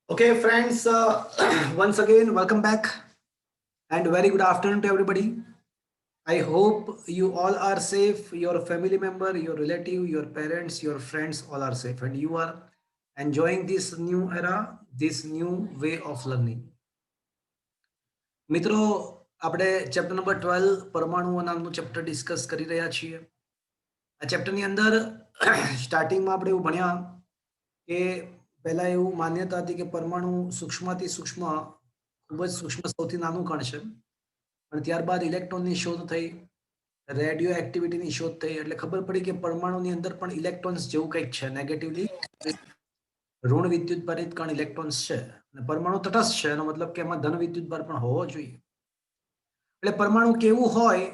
Okay, friends, once again, welcome back and very good afternoon to everybody. I hope you all are safe, your family member, your relative, your parents, your friends, all are safe, and you are enjoying this new era, this new way of learning. મિત્રો આપણે chapter number 12 પરમાણુઓ નામનું chapter discuss કરી રહ્યા છીએ. આ ચેપ્ટરની અંદર સ્ટાર્ટિંગમાં આપણે એવું ભણ્યા કે પહેલા એવું માન્યતા હતી કે પરમાણુ સૂક્ષ્મથી સૂક્ષ્મ ખૂબ જ સૂક્ષ્મ સૌથી નાનું કણ છે. પણ ત્યારબાદ ઇલેક્ટ્રોનની શોધ થઈ, રેડિયો એક્ટિવિટીની શોધ થઈ, એટલે ખબર પડી કે પરમાણુની અંદર પણ ઇલેક્ટ્રોન્સ જેવું કંઈક છે, નેગેટિવલી ઋણ વિદ્યુતભારિત કણ ઇલેક્ટ્રોન્સ છે. અને પરમાણુ તટસ્થ છે, એનો મતલબ કે એમાં ધન વિદ્યુતભાર પણ હોવો જોઈએ. એટલે પરમાણુ કેવું હોય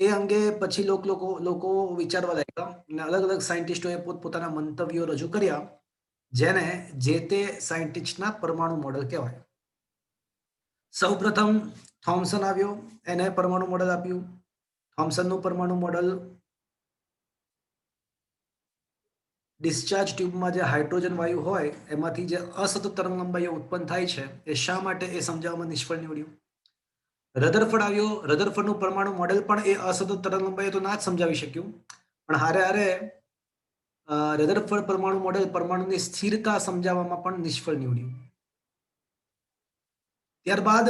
એ અંગે પછી લોકો વિચારવા લાગ્યા અને અલગ અલગ સાયન્ટિસ્ટોએ પોતપોતાના મંતવ્યો રજૂ કર્યા, જેને જે તે સાયન્ટિસ્ટના પરમાણુ મોડેલ કહેવાય. સૌપ્રથમ થોમ્સન આવ્યો, એને પરમાણુ મોડેલ આપ્યું. થોમ્સનનું પરમાણુ મોડેલ ડિસ્ચાર્જ ટ્યુબમાં જે હાઇડ્રોજન વાયુ હોય એમાંથી જે અસતત તરંગ લંબાઈઓ ઉત્પન્ન થાય છે એ શા માટે એ સમજાવવામાં નિષ્ફળ નીવડ્યું. રધરફર્ડ આવ્યો, રધરફર્ડનું પરમાણુ મોડેલ પણ એ અસતત તરંગ લંબાઈઓ તો ના જ સમજાવી શક્યું, પણ હારે હારે રધરફર્ડ પરમાણુ મોડેલ પરમાણુની સ્થિરતા સમજાવવામાં પણ નિષ્ફળ નીવડ્યું. ત્યારબાદ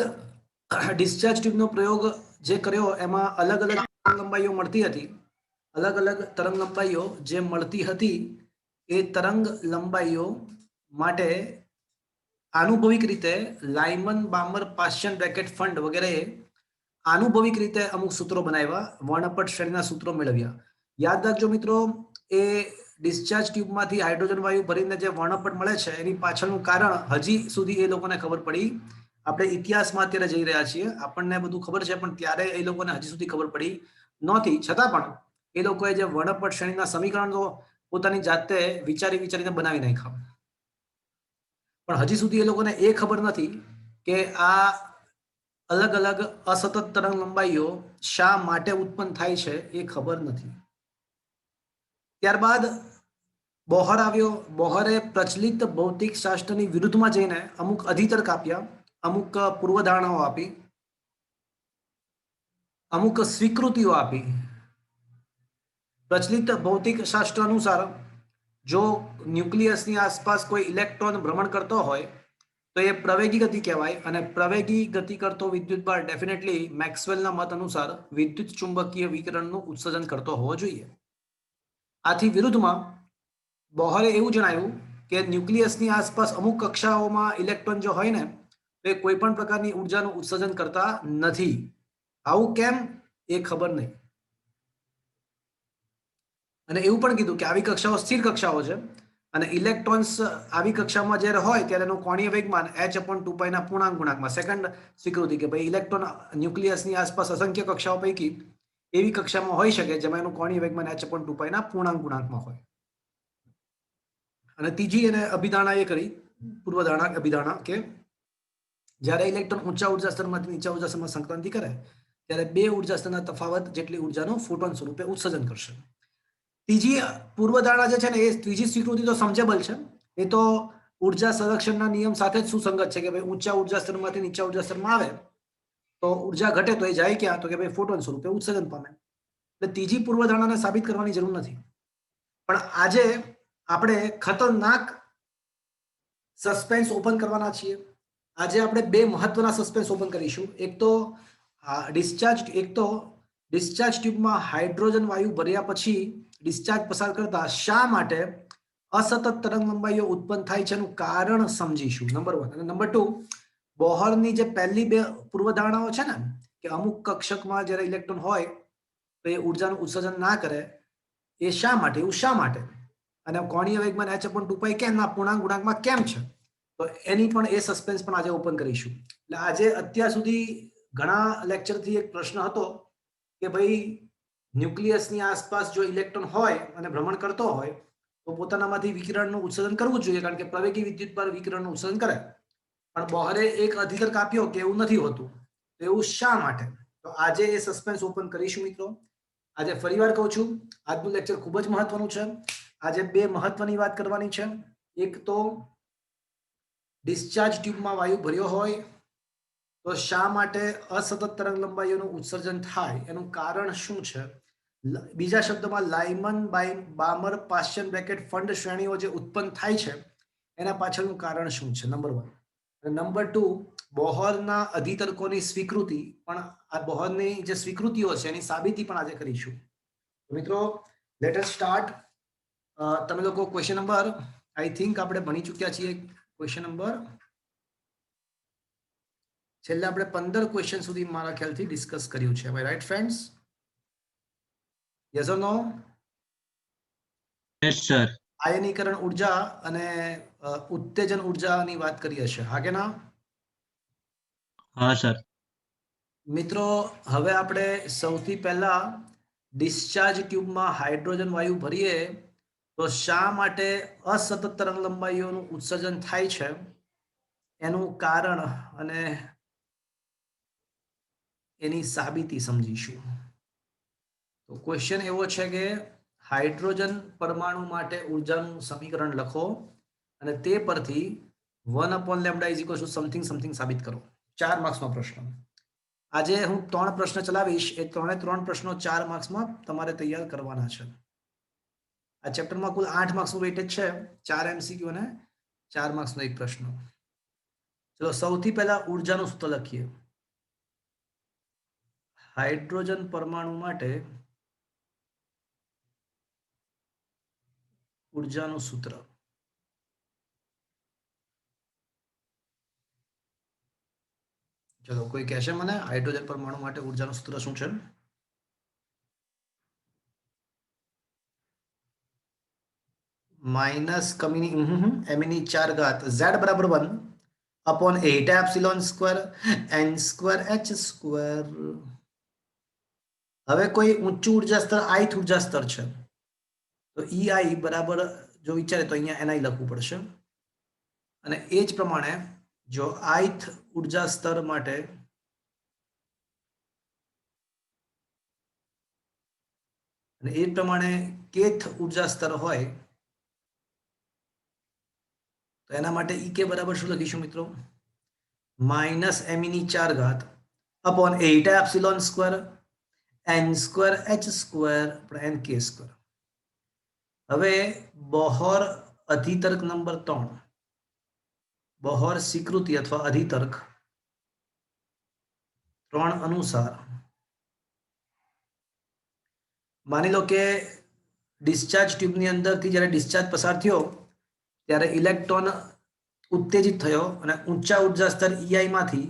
ડિસ્ચાર્જ ટ્યુબનો પ્રયોગ જે કર્યો એમાં અલગ અલગ તરંગ લંબાઈઓ મળતી હતી. અલગ અલગ તરંગ લંબાઈઓ જે મળતી હતી એ તરંગ લંબાઈઓ માટે આનુભવિક રીતે લાયમન, બામર, પાસ્ચન, બ્રેકેટ, ફંડ વગેરે આનુભવિક રીતે અમુક સૂત્રો બનાવ્યા, વર્ણપટ શ્રેણીના સૂત્રો મેળવ્યા. યાદ રાખજો મિત્રો, એ ડિસ્ચાર્જ ટ્યુબમાંથી હાઇડ્રોજન વાયુ ભરીને જે વર્ણપટ મળે છે એની પાછળનું કારણ હજી સુધી એ લોકોને ખબર પડી. આપણે ઇતિહાસમાં અત્યારે જઈ રહ્યા છીએ, આપણને બધું ખબર છે, પણ ત્યારે એ લોકોને હજી સુધી ખબર પડી નહોતી. છતાં પણ એ લોકોએ જે વર્ણપટ શ્રેણીના સમીકરણો પોતાની જાતે વિચારીને બનાવી નાખ્યા. પણ હજી સુધી એ લોકોને એ ખબર નથી કે આ અલગ અલગ અસતત તરંગ લંબાઈઓ શા માટે ઉત્પન્ન થાય છે, એ ખબર નથી. ત્યારબાદ બોહર આવ્યો. બોહરે પ્રચલિત ભૌતિક શાસ્ત્રની વિરુદ્ધમાં જઈને અમુક અધિતર્ક આપ્યા, અમુક પૂર્વધારણાઓ આપી, અમુક સ્વીકૃતિઓ આપી. પ્રચલિત ભૌતિક શાસ્ત્ર અનુસાર જો ન્યુક્લિયસની આસપાસ કોઈ ઇલેક્ટ્રોન ભ્રમણ કરતો હોય તો એ પ્રવેગી ગતિ કહેવાય, અને પ્રવેગી ગતિ કરતો વિદ્યુતભાર ડેફિનેટલી મેક્સવેલના મત અનુસાર વિદ્યુત ચુંબકીય વિકિરણનું ઉત્સર્જન કરતો હોવો જોઈએ. આથી વિરુદ્ધમાં બોહરે એવું જણાવ્યું કે ન્યુક્લિયસની આસપાસ અમુક કક્ષાઓમાં ઇલેક્ટ્રોન જો હોય ને તો એ કોઈ પણ પ્રકારની ઉર્જાનું ઉત્સર્જન કરતા નથી. આવું કેમ એ ખબર નહીં. અને એવું પણ કીધું કે આવી કક્ષાઓ સ્થિર કક્ષાઓ છે અને ઇલેક્ટ્રોન્સ આવી કક્ષામાં જ્યારે હોય ત્યારે એનું કોણીય વેગમાન h/2π ના પૂર્ણાંક ગુણાંકમાં. સેકન્ડ સ્વીકૃતિ કે ભાઈ ઇલેક્ટ્રોન ન્યુક્લિયસની આસપાસ અસંખ્ય કક્ષાઓ પૈકી એવી કક્ષામાં હોઈ શકે જેમાં એનું કોણીય વેગમાન h/2π ના પૂર્ણાંક ગુણાંકમાં હોય. અને ત્રીજી એને અભિધારણા એ કરી, પૂર્વધારણા અભિધારણા, કે જ્યારે ઇલેક્ટ્રોન ઊંચા ઉર્જા સ્તરમાંથી નીચા ઉર્જા સ્તરમાં સંક્રાંતિ કરે ત્યારે બે ઉર્જા સ્તરના તફાવત જેટલી ઉર્જાનું ફોટોન સ્વરૂપે ઉત્સર્જન કરશે. ત્રીજી પૂર્વધારણા જે છે ને એ ત્રીજી સ્વીકૃતિ તો સમજેબલ છે, એ તો ઉર્જા સંરક્ષણના નિયમ સાથે જ સુસંગત છે કે ભાઈ ઊંચા ઉર્જા સ્તરમાંથી નીચા ઉર્જા સ્તરમાં આવે તો ઉર્જા ઘટે તો એ જાય ક્યાં, તો કે ભાઈ ફોટોન સ્વરૂપે ઉત્સર્જન પામે. એટલે ત્રીજી પૂર્વધારણાને સાબિત કરવાની જરૂર નથી. પણ આજે આપણે ખતરનાક સસ્પેન્સ ઓપન કરવાના છીએ. આજે આપણે બે મહત્વના સસ્પેન્સ ઓપન કરીશું. એક તો ડિસ્ચાર્જ ટ્યુબમાં હાઇડ્રોજન વાયુ ભર્યા પછી ડિસ્ચાર્જ પસાર કરતા શા માટે અસતત તરંગ લંબાઈઓ ઉત્પન્ન થાય છે એનું કારણ સમજીશું, નંબર 1. અને નંબર 2, બોહરની જે પહેલી બે પૂર્વધારણાઓ છે ને કે અમુક કક્ષકમાં જ્યારે ઇલેક્ટ્રોન હોય તો એ ઉર્જાનું ઉત્સર્જન ના કરે, એ શા માટે, એવું શા માટે, અને કોણીય વેગમાન h/2π કેમ ના પૂર્ણાંક ગુણાંકમાં કેમ છે, તો એની પણ એ સસ્પેન્સ પણ આજે ઓપન કરીશું. એટલે આજે અત્યાર સુધી ઘણા લેક્ચરથી એક પ્રશ્ન હતો કે ભાઈ ન્યુક્લિયસની આસપાસ જો ઇલેક્ટ્રોન હોય અને ભ્રમણ કરતો હોય તો પોતાનામાંથી વિકિરણનું ઉત્સર્જન કરવું જ જોઈએ, કારણ કે પ્રવેગી વિદ્યુતભાર વિકિરણનું ઉત્સર્જન કરે. પણ બોહરે એક અધિતર્ક આપ્યો કે એવું નથી હોતું, તો એવું શા માટે, તો આજે એ સસ્પેન્સ ઓપન કરીશું મિત્રો. આજે ફરીવાર કહું છું, આજનું લેક્ચર ખૂબ જ મહત્વનું છે. આજે બે મહત્વની વાત કરવાની છે. એક તો ડિસ્ચાર્જ ટ્યુબમાં વાયુ ભર્યો હોય તો શા માટે અસતત તરંગ લંબાઈઓનું ઉત્સર્જન થાય એનું કારણ શું છે? બીજા શબ્દોમાં લાઇમન બામર પાશ્ચન બ્રેકેટ ફંડ શ્રેણીઓ જે ઉત્પન્ન થાય છે એના પાછળનું કારણ શું છે? નંબર 1. નંબર 2, બોહરના અધિતર્કોની સ્વીકૃતિ, પણ આ બોહરની જે સ્વીકૃતિઓ છે એની સાબિતી પણ આજે કરીશું. મિત્રો લેટ અસ સ્ટાર્ટ. તમે લોકો ક્વેશ્ચન નંબર આઈ થિંક આપણે ભણી ચૂક્યા છીએ. ક્વેશ્ચન નંબર છેલ્લે આપણે 15 ક્વેશ્ચન સુધી મારા ખ્યાલથી ડિસ્કસ કર્યું છે. Right friends? Yes or no? Yes sir. આયનીકરણ ઉર્જા અને ઉત્તેજન ઉર્જાની વાત કરી હશે, હા કે ના? હા સર. મિત્રો હવે આપણે સૌથી પહેલા ડિસ્ચાર્જ ટ્યુબમાં હાઇડ્રોજન વાયુ ભરીએ તો શા માટે અસતત તરંગ લંબાઈઓનું ઉત્સર્જન થાય છે એનું કારણ અને એની સાબિતી સમજીશું. તો ક્વેશ્ચન એવો છે કે હાઇડ્રોજન પરમાણુ માટે ઉર્જાનું સમીકરણ લખો અને તે પરથી 1/λ સમથિંગ સમથિંગ સાબિત કરો. 4 માર્ક્સનો પ્રશ્ન. આજે હું 3 પ્રશ્ન ચલાવીશ. એ 3 પ્રશ્નો 4 માર્ક્સમાં તમારે તૈયાર કરવાના છે. આ ચેપ્ટરમાં કુલ 8 માર્ક્સનું વેઇટેજ છે. 4 MCQ અને 4 માર્ક્સનો એક પ્રશ્ન. ચલો સૌથી પહેલા ઉર્જાનું સૂત્ર લખીએ. હાઇડ્રોજન પરમાણુ માટે ઉર્જાનું સૂત્ર. ચલો કોઈ કહેશે મને હાઇડ્રોજન પરમાણુ માટે ઉર્જાનું સૂત્ર શું છે? માઇનસ એમની 4 ઘાત z બરાબર 1 upon 8 એપ્સિલોન સ્ક્વેર n²h². હવે કોઈ ઊંચું ઉર્જા સ્તર ith ઉર્જા સ્તર છે તો EI બરાબર જો વિચારે તો અહીંયા NI લખવું પડશે. અને એ જ પ્રમાણે જો ith ઉર્જા સ્તર માટે અને એ પ્રમાણે kth ઉર્જા સ્તર હોય તો એના માટે EK બરાબર શું લખીશું મિત્રો? માઇનસ એમની 4 ઘાત upon 8 epsilon square n²h² nk². હવે બોહર અધિતર્ક નંબર 3, બોહર સ્વીકૃતિ અથવા અધિતર્ક 3 અનુસાર માની લો કે ડિસ્ચાર્જ ટ્યુબની અંદરથી જ્યારે ડિસ્ચાર્જ પસાર થયો ત્યારે ઇલેક્ટ્રોન ઉત્તેજિત થયો અને ઊંચા ઉર્જા સ્તર EI માંથી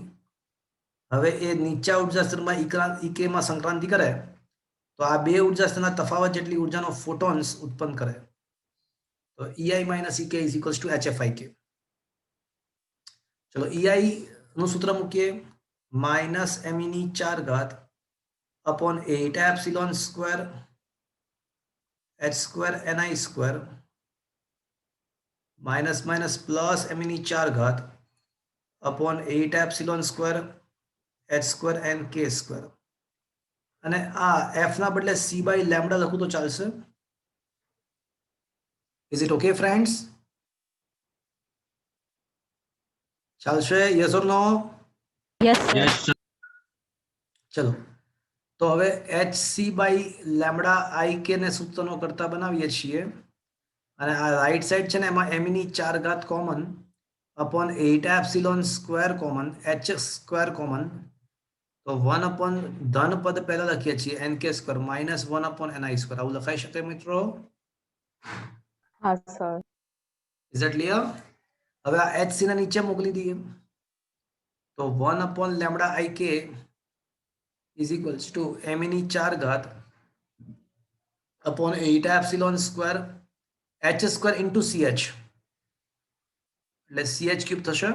હવે એ નીચા ઉર્જા સ્તરમાં EK માં સંક્રાંતિ કરે તો આ બે ઉર્જા સ્તરના તફાવત જેટલી ઉર્જાનો ફોટોન્સ ઉત્પન્ન કરે. તો EI - EK = HFIK. ચલો EI નું સૂત્ર મૂકીએ. માઇનસ એમની 4 ઘાત upon 8 epsilon square h² ni² minus minus plus એમની 4 ઘાત upon 8 epsilon square h² nk². અને આ f ના બદલે c/λ લખું તો ચાલશે? Is it okay friends? ચાલશે? Yes or no? Yes sir. Yes sir. ચલો તો હવે hc/λ IK ને સૂત્રનો કરતા બનાવીએ છીએ અને આ રાઈટ સાઈડ છે ને એમાં એમની 4 ઘાત common upon 8 epsilon square common h² common. તો 1 ધન પદ પહેલા લખીએ છીએ nk² માઇનસ 1/ni². આવું લખાઈ શકે મિત્રો? હા સર. Is it clear? હવે આ HC ને નીચે મોકલી દઈએ તો 1/λ IK = એમની 4 ઘાત upon 8 epsilon square h² into CH એટલે CH³ થશે.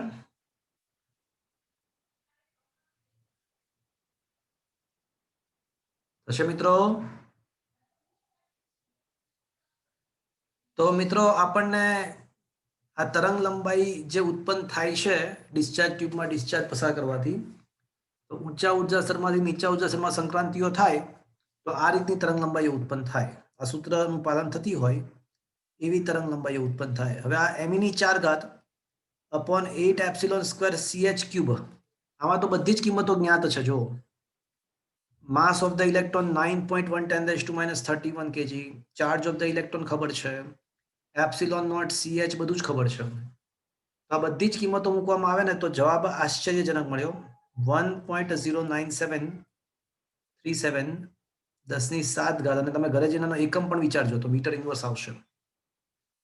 થશે મિત્રો? તો મિત્રો આપણને આ તરંગ લંબાઈ જે ઉત્પન્ન થાય છે ડિસ્ચાર્જ ટ્યુબમાં ડિસ્ચાર્જ પસાર કરવાથી, તો ઊંચા ઉર્જા સ્તરમાંથી નીચા ઉર્જા સ્તરમાં સંક્રાંતિઓ થાય તો આ રીતની તરંગ લંબાઈઓ ઉત્પન્ન થાય. આ સૂત્રનું પાલન થતી હોય એવી તરંગ લંબાઈઓ ઉત્પન્ન થાય. હવે આ એમની 4 ઘાત upon 8 epsilon square CH cube. આમાં તો બધી જ કિંમતો જ્ઞાત છે. જો માસ of the electron 9.1 × 10⁻31 kg, charge of the electron ખબર છે, એપ્સિલોન નોટ CH બધું જ ખબર છે. તો આ બધી જ કિંમતો મૂકવામાં આવે ને તો જવાબ આશ્ચર્યજનક મળ્યો 1.09737 10⁻7 અને તમે ઘરે જઈને એનો એકમ પણ વિચારજો તો મીટર ઇન્વર્સ આવશે.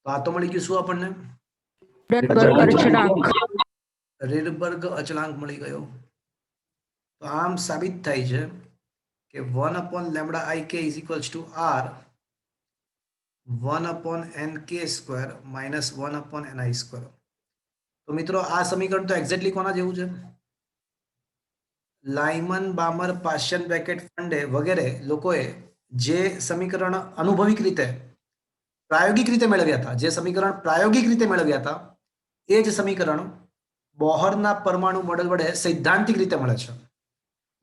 તો આ તો મળી ગયું શું આપણને? Rydberg અચળાંક. રીડબર્ગ અચળાંક મળી ગયો. તો આમ સાબિત થાય છે કે 1/λIk = R 1/nk² - 1/ni². તો મિત્રો આ સમીકરણ તો એક્ઝેક્ટલી કોના જેવું છે? લાયમન, બામર, પાશ્યન, બ્રેકેટ, ફંડે વગેરે લોકોએ જે સમીકરણ અનુભવિક રીતે પ્રાયોગિક રીતે મેળવ્યા હતા, જે સમીકરણ પ્રાયોગિક રીતે મેળવ્યા હતા એ જ સમીકરણ બોહરના પરમાણુ મોડેલ વડે સૈદ્ધાંતિક રીતે મળે છે.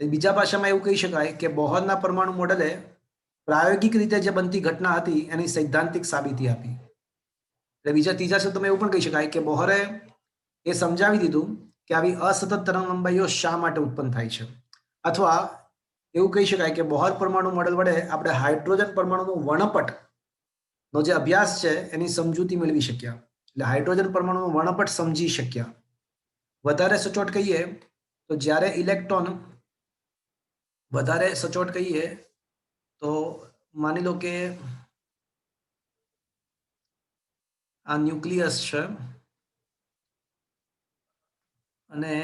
બીજા ભાષામાં એવું કહી શકાય કે બોહરના પરમાણુ મોડેલે પ્રાયોગિક રીતે જે બનતી ઘટના હતી એની સૈદ્ધાંતિક સાબિતી આપી. એટલે ત્રીજા શબ્દમાં એવું પણ કહી શકાય કે બોહરે એ સમજાવી દીધું કે આવી અસતત તરંગ લંબાઈઓ શા માટે ઉત્પન્ન થાય છે, અથવા એવું કહી શકાય કે બોહર પરમાણુ મોડેલ વડે આપણે હાઇડ્રોજન પરમાણુનું વર્ણપટ નો જે અભ્યાસ છે એની સમજૂતી મેળવી શક્યા. એટલે હાઇડ્રોજન પરમાણુનું વર્ણપટ સમજી શક્યા. વધારે સચોટ કહીએ તો જ્યારે ઇલેક્ટ્રોન વધારે સચોટ કહીએ તો માની લો કે આ ન્યુક્લિયસ છે અને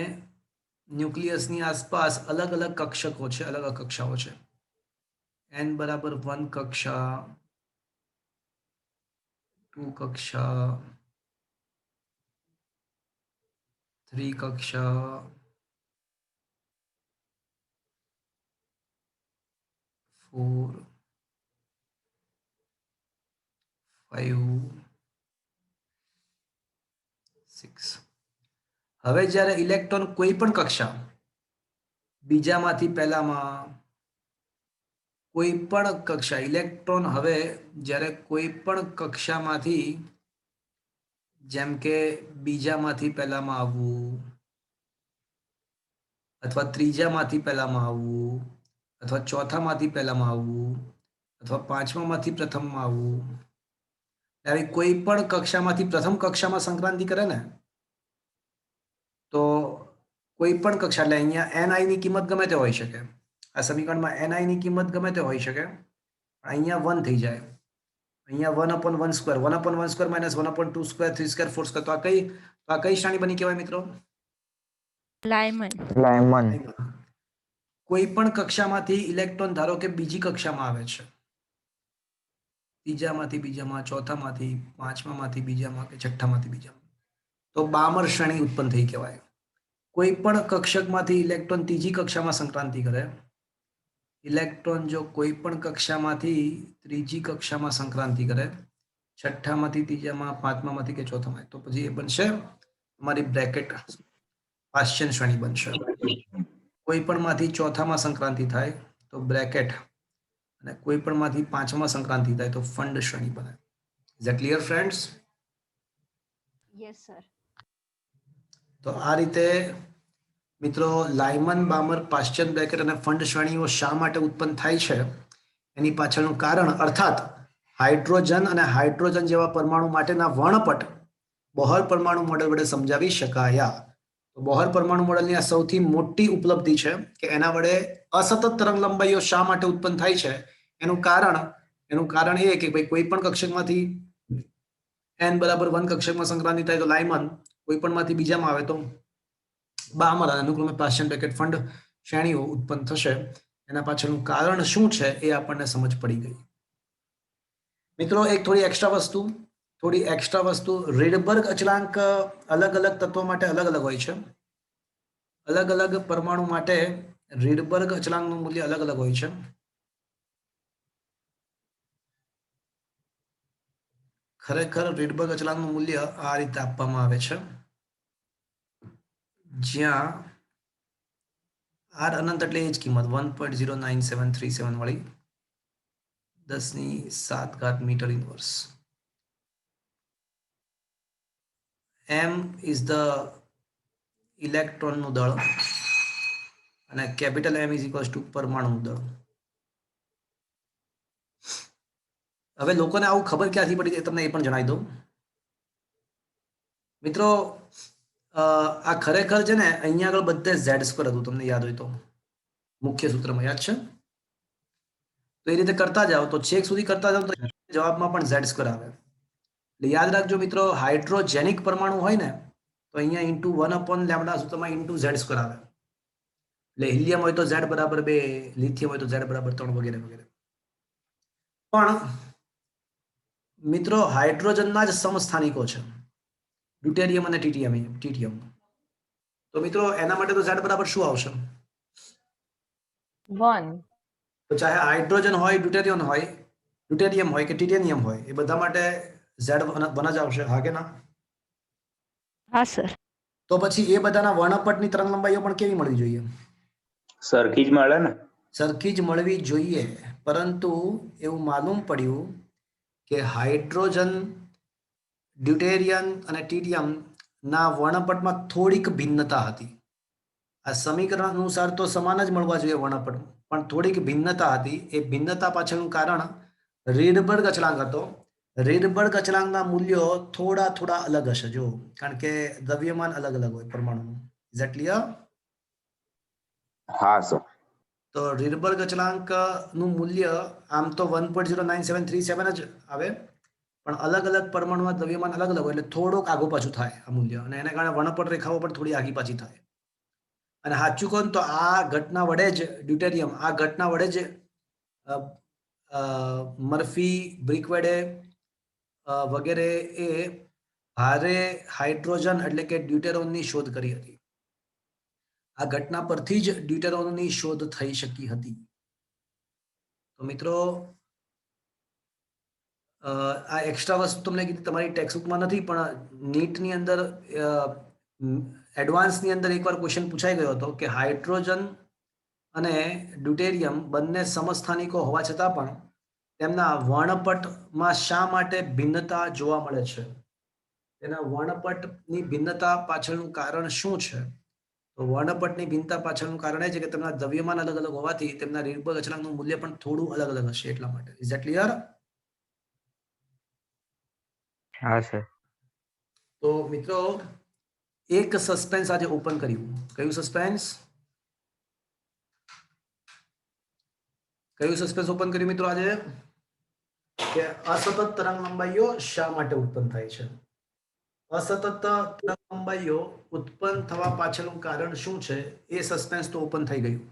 ન્યુક્લિયસની આસપાસ અલગ અલગ કક્ષકો છે, અલગ અલગ કક્ષાઓ છે. n = 1 કક્ષા, 2 કક્ષા, 3 કક્ષા, 4, 5, 6. હવે જ્યારે ઇલેક્ટ્રોન કોઈ પણ કક્ષા બીજામાંથી પહેલામાં, કોઈ પણ કક્ષા ઇલેક્ટ્રોન હવે જ્યારે કોઈ પણ કક્ષામાંથી જેમ કે બીજામાંથી પહેલામાં આવવું, અથવા ત્રીજામાંથી પહેલામાં આવવું, અથવા ચોથામાંથી પહેલામાં આવવું, અથવા પાંચમામાંથી પ્રથમમાં આવવું, આવી કોઈ પણ કક્ષામાંથી પ્રથમ કક્ષામાં સંક્રાંતિ કરે ને તો કોઈ પણ કક્ષા, એટલે અહીંયા ni ની કિંમત ગમે તે હોઈ શકે. આ સમીકરણમાં ni ની કિંમત ગમે તે હોઈ શકે, અહીંયા 1 થઈ જાય. અહીંયા 1/1² 1/1² - 1/2² 3² 4². તો આ કઈ શ્રેણી બની કહેવાય મિત્રો? લાયમન. કોઈ પણ કક્ષામાંથી ઇલેક્ટ્રોન ધારો કે બીજી કક્ષામાં આવે છે, ત્રીજામાંથી બીજામાં, ચોથામાંથી, પાંચમામાંથી બીજામાં કે છઠ્ઠામાંથી બીજામાં, તો બામર શ્રેણી ઉત્પન્ન થઈ કહેવાય. કોઈ પણ કક્ષકમાંથી ઇલેક્ટ્રોન ત્રીજી કક્ષામાં સંક્રાંતિ કરે, ઇલેક્ટ્રોન જો કોઈ પણ કક્ષામાંથી ત્રીજી કક્ષામાં સંક્રાંતિ કરે, છઠ્ઠામાંથી ત્રીજામાં, પાંચમામાંથી કે ચોથામાં, તો પછી એ બનશે અમારી બ્રેકેટ પાશ્યન શ્રેણી બનશે. કોઈ પણ માંથી ચોથામાં સંક્રાંતિ થાય તો બ્રેકેટ, અને કોઈ પણ માંથી પાંચમા સંક્રાંતિ થાય તો ફંડ શ્રેણી બને. Is that clear friends? Yes, sir. તો આ રીતે મિત્રો લાયમન, બામર, પાશ્ચન બ્રેકેટ અને ફંડ શ્રેણીઓ શા માટે ઉત્પન્ન થાય છે એની પાછળનું કારણ, અર્થાત હાઇડ્રોજન અને હાઇડ્રોજન જેવા પરમાણુ માટેના વર્ણપટ બોહર પરમાણુ મોડેલ વડે સમજાવી શકાયા. તો બોહર પરમાણુ મોડેલની આ સૌથી મોટી ઉપલબ્ધિ છે કે એના વડે અસતત તરંગ લંબાઈઓ શા માટે ઉત્પન્ન થાય છે એનું કારણ એ કે ભાઈ કોઈ પણ કક્ષકમાંથી n = 1 કક્ષકમાં સંક્રાંતિ થાય તો લાયમન, કોઈ પણ માંથી બીજામાં આવે તો બામર, અનુક્રમે પાશ્ચન બ્રેકેટ ફંડ શ્રેણીઓ ઉત્પન્ન થશે. એના પાછળનું કારણ શું છે એ આપણને સમજ પડી ગઈ. મિત્રો એક થોડી એક્સ્ટ્રા વસ્તુ, રીડબર્ગ અચળાંક અલગ અલગ તત્વો માટે અલગ અલગ હોય છે. અલગ અલગ પરમાણુ માટે રીડબર્ગ અચળાંકનું મૂલ્ય અલગ અલગ હોય છે. ખરેખર રીડબર્ગ અચળાંકનું મૂલ્ય આ રીતે આપવામાં આવે છે, જ્યાં r અનંત એટલે એ જ કિંમત 1.09737 વાળી 10⁻7 metre inverse. M is the ઇલેક્ટ્રોનનું દળ અને capital M is equals to પરમાણુનું દળ. હવે લોકોને આવું ખબર ક્યાંથી પડી તમને એ પણ જણાવી દઉં મિત્રો. આ ખરેખર છે ને અહીંયા આગળ બધે ઝેડ સ્ક્વેર હતું, તમને યાદ હોય તો મુખ્ય સૂત્રમાં યાદ છે. તો એ રીતે કરતા જાઓ તો છેક સુધી કરતા જાઓ તો જવાબમાં પણ ઝેડ સ્ક્વેર આવે. એટલે યાદ રાખજો મિત્રો, હાઇડ્રોજેનિક પરમાણુ હોય ને તો અહીંયા ઇન્ટુ 1/λ સૂત્રમાં ઇન્ટુ ઝેડ સ્ક્વેર આવે. એટલે હિલિયમ હોય તો ઝેડ બરાબર 2, લિથિયમ હોય તો ઝેડ બરાબર 3 વગેરે વગેરે. પણ મિત્રો હાઇડ્રોજનના જ સમસ્થાનિકો છે ડ્યુટેરિયમ અને ટીટીયમ. તો મિત્રો એના માટે તો ઝેડ બરાબર શું આવશે? 1. તો ચાહે હાઇડ્રોજન હોય, ડ્યુટેરિયમ હોય કે ટીટેનિયમ હોય, એ બધા માટે ઝેડ વન જ આવશે, હા કે ના? હા સર. તો પછી એ બધાના વર્ણપટની તરંગ લંબાઈઓ પણ કેવી મળવી જોઈએ? સરખી જ મળે ને. સરખી જ મળવી જોઈએ, પરંતુ એવું માલુમ પડ્યું કે હાઇડ્રોજન, ડ્યુટેરિયમ અને ટીટિયમ ના વર્ણપટમાં થોડીક ભિન્નતા હતી. આ સમીકરણ અનુસાર તો સમાન જ મળવા જોઈએ વર્ણપટ, પણ થોડીક ભિન્નતા હતી. એ ભિન્નતા પાછળનું કારણ રીડબર્ગ અચળાંક હતો. રીડબર્ગ અચળાંકના મૂલ્યો થોડા અલગ હશે જો, કારણ કે દ્રવ્યમાન અલગ અલગ હોય પરમાણુનું. Is that clear? હા સર. તો રીડબર્ગ અચળાંકનું મૂલ્ય આમ તો 1.09737 જ આવે, પણ અલગ અલગ પરમાણુમાં દ્રવ્યમાન અલગ અલગ હોય એટલે થોડોક આગું પાછું થાય આ મૂલ્ય, અને એને કારણે વર્ણપટ રેખાઓ પણ થોડી આગી પાછી થાય. અને સાચું કહું તો આ ઘટના વડે જ ડ્યુટેરિયમ, આ ઘટના વડે જ મર્ફી, બ્રિકવેડે વગેરે એ ભારે હાઇડ્રોજન એટલે કે ડ્યુટેરોનની શોધ કરી હતી. આ ઘટના પરથી જ ડ્યુટેરોનની શોધ થઈ શકી હતી. તો મિત્રો આ એક્સ્ટ્રા વસ્તુ તમને કીધી, તમારી ટેક્સ્ટબુકમાં નથી, પણ નીટની અંદર એડવાન્સની અંદર એકવાર ક્વેશ્ચન પૂછાઈ ગયો હતો કે હાઇડ્રોજન અને ડ્યુટેરિયમ બંને સમસ્થાનિકો હોવા છતાં પણ તેમના વર્ણપટમાં શા માટે ભિન્નતા જોવા મળે છે? તેના વર્ણપટની ભિન્નતા પાછળનું કારણ શું છે? તો વર્ણપટની ભિન્નતા પાછળનું કારણ એ છે કે તેમના દ્રવ્યમાન અલગ અલગ હોવાથી તેમના રીડબર્ગ અચળાંકનું મૂલ્ય પણ થોડું અલગ અલગ હશે, એટલા માટે. Is that clear? હા સર. તો મિત્રો એક સસ્પેન્સ આજે ઓપન કર્યું. કયું સસ્પેન્સ? કયું સસ્પેન્સ ઓપન કર્યું મિત્રો આજે? કે અસતત તરંગ લંબાઈઓ શા માટે ઉત્પન્ન થાય છે? અસતત તરંગ લંબાઈઓ ઉત્પન્ન થવા પાછળનું કારણ શું છે એ સસ્પેન્સ તો ઓપન થઈ ગયું,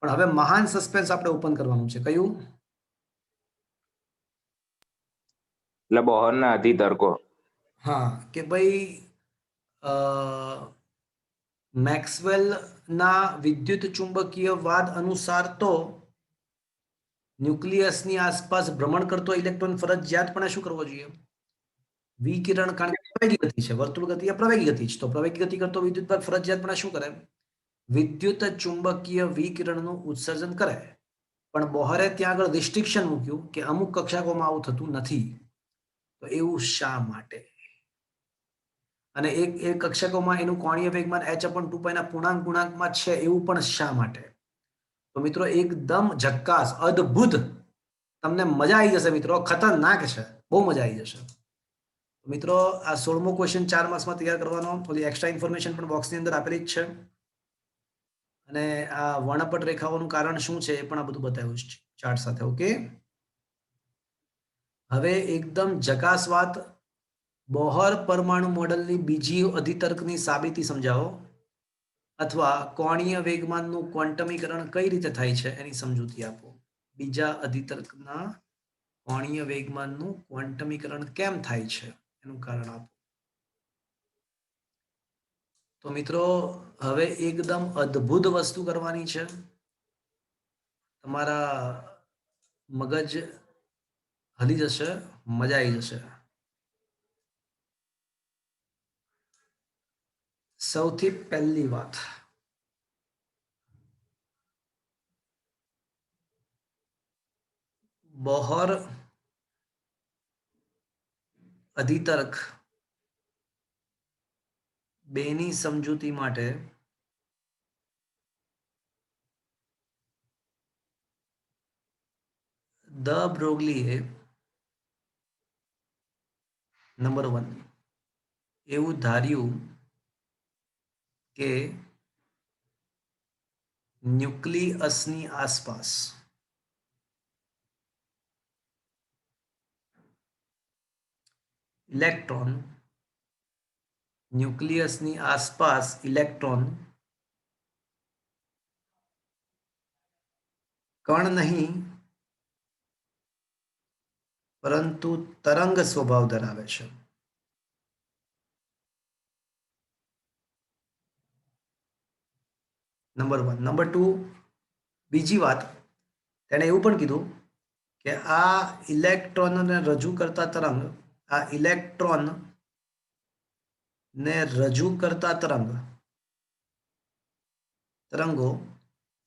પણ હવે મહાન સસ્પેન્સ આપણે ઓપન કરવાનું છે. કયું? એટલે બોહરના અધિતર્કો. હા, કે ભાઈ મેક્સવેલના વિદ્યુત ચુંબકીય વાદ અનુસાર તો ન્યુક્લિયસની આસપાસ ભ્રમણ કરતો ઇલેક્ટ્રોન ફરજિયાતપણે શું કરવો જોઈએ? વિકિરણ, કારણ કે પ્રવેગી ગતિ છે, વર્તુળ ગતિ એ પ્રવેગી ગતિ છે, તો પ્રવેગી ગતિ કરતો વિદ્યુત ભાગ ફરજિયાતપણે શું કરે? વિદ્યુત ચુંબકીય વિકિરણનું ઉત્સર્જન કરે. પણ બોહરે ત્યાં આગળ રિસ્ટ્રિક્શન મૂક્યું કે અમુક કક્ષાકોમાં આવું થતું નથી. તો એવું શા માટે? અને એક કક્ષકોમાં એનું કોણીય વેગમાન h/2π ના પૂર્ણાંકમાં છે, એવું પણ શા માટે? તો મિત્રો એકદમ ઝક્કાસ, અદ્ભુત, તમને મજા આવી જશે મિત્રો, ખતરનાક છે, બહુ મજા આવી જશે. મિત્રો આ 16મો ક્વેશ્ચન 4 માર્ક્સમાં તૈયાર કરવાનો, થોડી એક્સ્ટ્રા ઇન્ફોર્મેશન પણ બોક્સની અંદર આપેલી જ છે, અને આ વર્ણપટ રેખાઓનું કારણ શું છે એ પણ આ બધું બતાવ્યું છે ચાર્ટ સાથે. ઓકે, હવે એકદમ ઝકાસ વાત, બોહર પરમાણુ મોડલની બીજી અધિતર્કની સાબિતી સમજાવો, અથવા કોણીય વેગમાનનું ક્વોન્ટમીકરણ કઈ રીતે થાય છે એની સમજૂતી આપો. બીજા અધિતર્કના કોણીય વેગમાનનું ક્વોન્ટમીકરણ કેમ થાય છે એનું કારણ આપો. તો મિત્રો હવે એકદમ અદ્ભુત વસ્તુ કરવાની છે. તમારા મગજ હલી જશે, મજા આવી જશે. સૌથી પહેલી વાત, બોહર અધિતર્ક બેની સમજૂતી માટે દ બ્રોગલીએ નંબર 1 એવું ધાર્યું કે ન્યુક્લિયસની આસપાસ ઇલેક્ટ્રોન ન્યુક્લિયસની આસપાસ ઇલેક્ટ્રોન કણ નહીં પરંતુ તરંગ સ્વભાવ ધરાવે છે. નંબર 1. નંબર 2, બીજી વાત તેણે એવું પણ કીધું કે આ ઇલેક્ટ્રોનને રજૂ કરતા તરંગ આ ઇલેક્ટ્રોન ને રજૂ કરતા તરંગો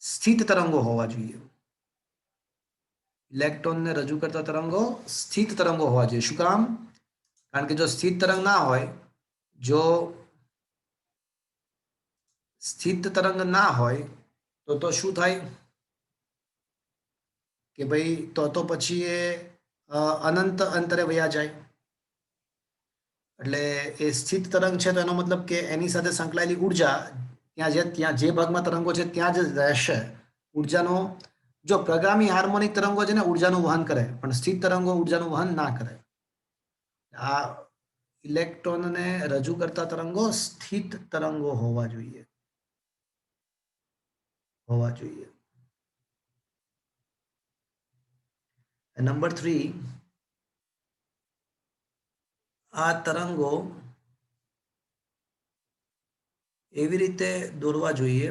સ્થિત તરંગો હોવા જોઈએ. ઇલેક્ટ્રોનને રજૂ કરતા તરંગો સ્થિત તરંગો હોવા જોઈએ. શું કામ? કારણ કે જો સ્થિત તરંગ ના હોય, જો સ્થિત તરંગ ના હોય તો શું થાય કે ભાઈ તો પછી એ અનંત અંતરે વયા જાય. એટલે એ સ્થિત તરંગ છે તો એનો મતલબ કે એની સાથે સંકળાયેલી ઉર્જા ત્યાં જે ભાગમાં તરંગો છે ત્યાં જ રહેશે. ઉર્જાનો જો પ્રગામી હાર્મોનિક તરંગો છે ને ઉર્જાનું વહન કરે, પણ સ્થિત તરંગો ઉર્જાનું વહન ના કરે. આ ઇલેક્ટ્રોનને રજૂ કરતા તરંગો સ્થિત તરંગો હોવા જોઈએ. નંબર 3, આ તરંગો એવી રીતે દોરવા જોઈએ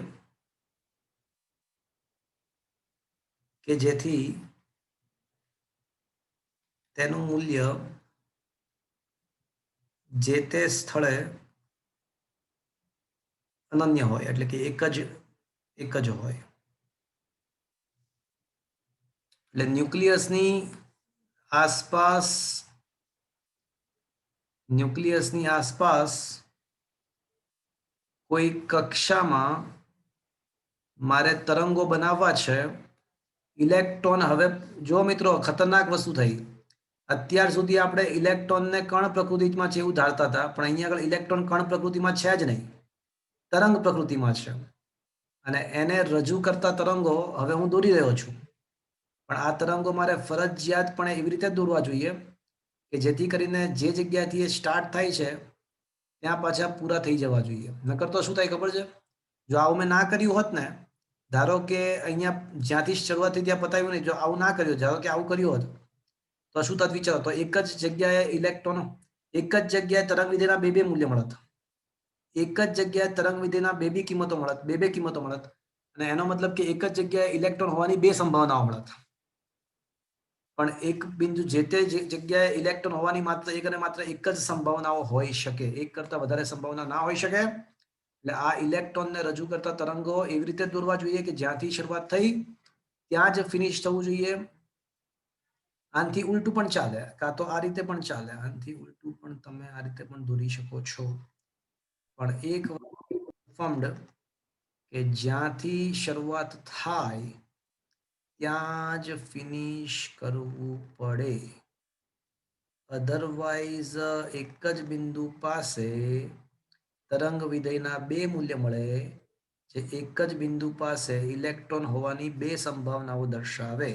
કે જેથી તેનું મૂલ્ય જે તે સ્થળે અનન્ય હોય, એટલે કે એક જ હોય. એટલે ન્યુક્લિયસની આસપાસ કોઈ કક્ષામાં મારે તરંગો બનાવવા છે. ઇલેક્ટ્રોન, હવે જો મિત્રો ખતરનાક વસ્તુ થઈ. અત્યાર સુધી આપણે ઇલેક્ટ્રોનને કણ પ્રકૃતિમાં છે એવું ધારતા હતા, પણ અહીંયા આગળ ઇલેક્ટ્રોન કણ પ્રકૃતિમાં છે જ નહીં, તરંગ પ્રકૃતિમાં છે. અને એને રજૂ કરતા તરંગો હવે હું દોરી રહ્યો છું, પણ આ તરંગો મારે ફરજિયાતપણે એવી રીતે દોરવા જોઈએ કે જેથી કરીને જે જગ્યાથી એ સ્ટાર્ટ થાય છે ત્યાં પાછા પૂરા થઈ જવા જોઈએ. નકર તો શું થાય ખબર છે? જો આવું મેં ના કર્યું હોત ને, ધારો કે અહીંયા જ્યાંથી શરૂઆત થઈ ત્યાં પતાવ્યું નહીં, જો આવું ના કર્યું, ધારો કે આવું કર્યું હોત તો શું થાત વિચારો? તો એક જ જગ્યાએ ઇલેક્ટ્રોન, એક જ જગ્યાએ તરંગ વિધેયના બે મૂલ્ય મળત, એક જ જગ્યાએ તરંગ વિધેયના બે કિંમતો મળત. અને એનો મતલબ કે એક જ જગ્યાએ ઇલેક્ટ્રોન હોવાની 2 સંભાવનાઓ મળત. પણ એક બિંદુ જે તે જગ્યાએ ઇલેક્ટ્રોન હોવાની માત્ર એક જ સંભાવનાઓ હોઈ શકે, એક કરતા વધારે સંભાવના ના હોઈ શકે. એટલે આ ઇલેક્ટ્રોનને રજૂ કરતા તરંગો એવી રીતે દોરવા જોઈએ કે જ્યાંથી શરૂઆત થઈ ત્યાં જ ફિનિશ થવું જોઈએ. આનાથી ઉલટું પણ ચાલે, કાં તો આ રીતે પણ ચાલે, આનાથી ઉલટું પણ તમે આ રીતે પણ દોરી શકો છો. પણ એક કન્ફર્મ્ડ કે જ્યાંથી શરૂઆત થાય ત્યાં જ ફિનિશ કરવું પડે. અધરવાઇઝ એક જ બિંદુ પાસે તરંગ વિધેયના 2 મૂલ્ય મળે, જે એક જ બિંદુ પાસે ઇલેક્ટ્રોન હોવાની 2 સંભાવનાઓ દર્શાવે,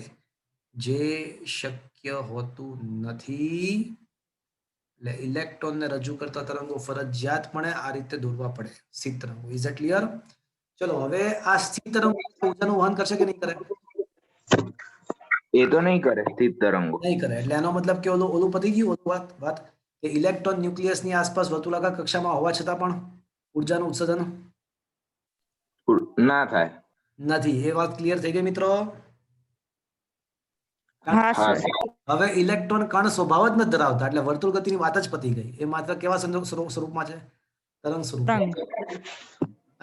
જે શક્ય હોતું નથી. એટલે ઇલેક્ટ્રોનને રજૂ કરતા તરંગો ફરજિયાતપણે આ રીતે દોરવા પડે, સ્થિત તરંગો. Is it clear? ચલો, હવે આ સ્થિત તરંગો ઉર્જાનું વહન કરશે કે નહીં કરે? એ તો નહીં કરે સ્થિત તરંગો. નહીં કરે. એટલે એનો મતલબ કે ઓલું પતી ગયું, વાત કે ઇલેક્ટ્રોન ન્યુક્લિયસની આસપાસ વર્તુળાકાર કક્ષામાં હોવા છતાં પણ ઉર્જાનું ઉત્સર્જન ના થાય. નથી. એ વાત ક્લિયર થઈ ગઈ મિત્રો? હા હા સર. હવે ઇલેક્ટ્રોન કણ સ્વભાવ જ નથી ધરાવતા, એટલે વર્તુળ ગતિની વાત જ પતી ગઈ. એ માત્ર કેવા સ્વરૂપમાં છે? તરંગ સ્વરૂપમાં. તંગ.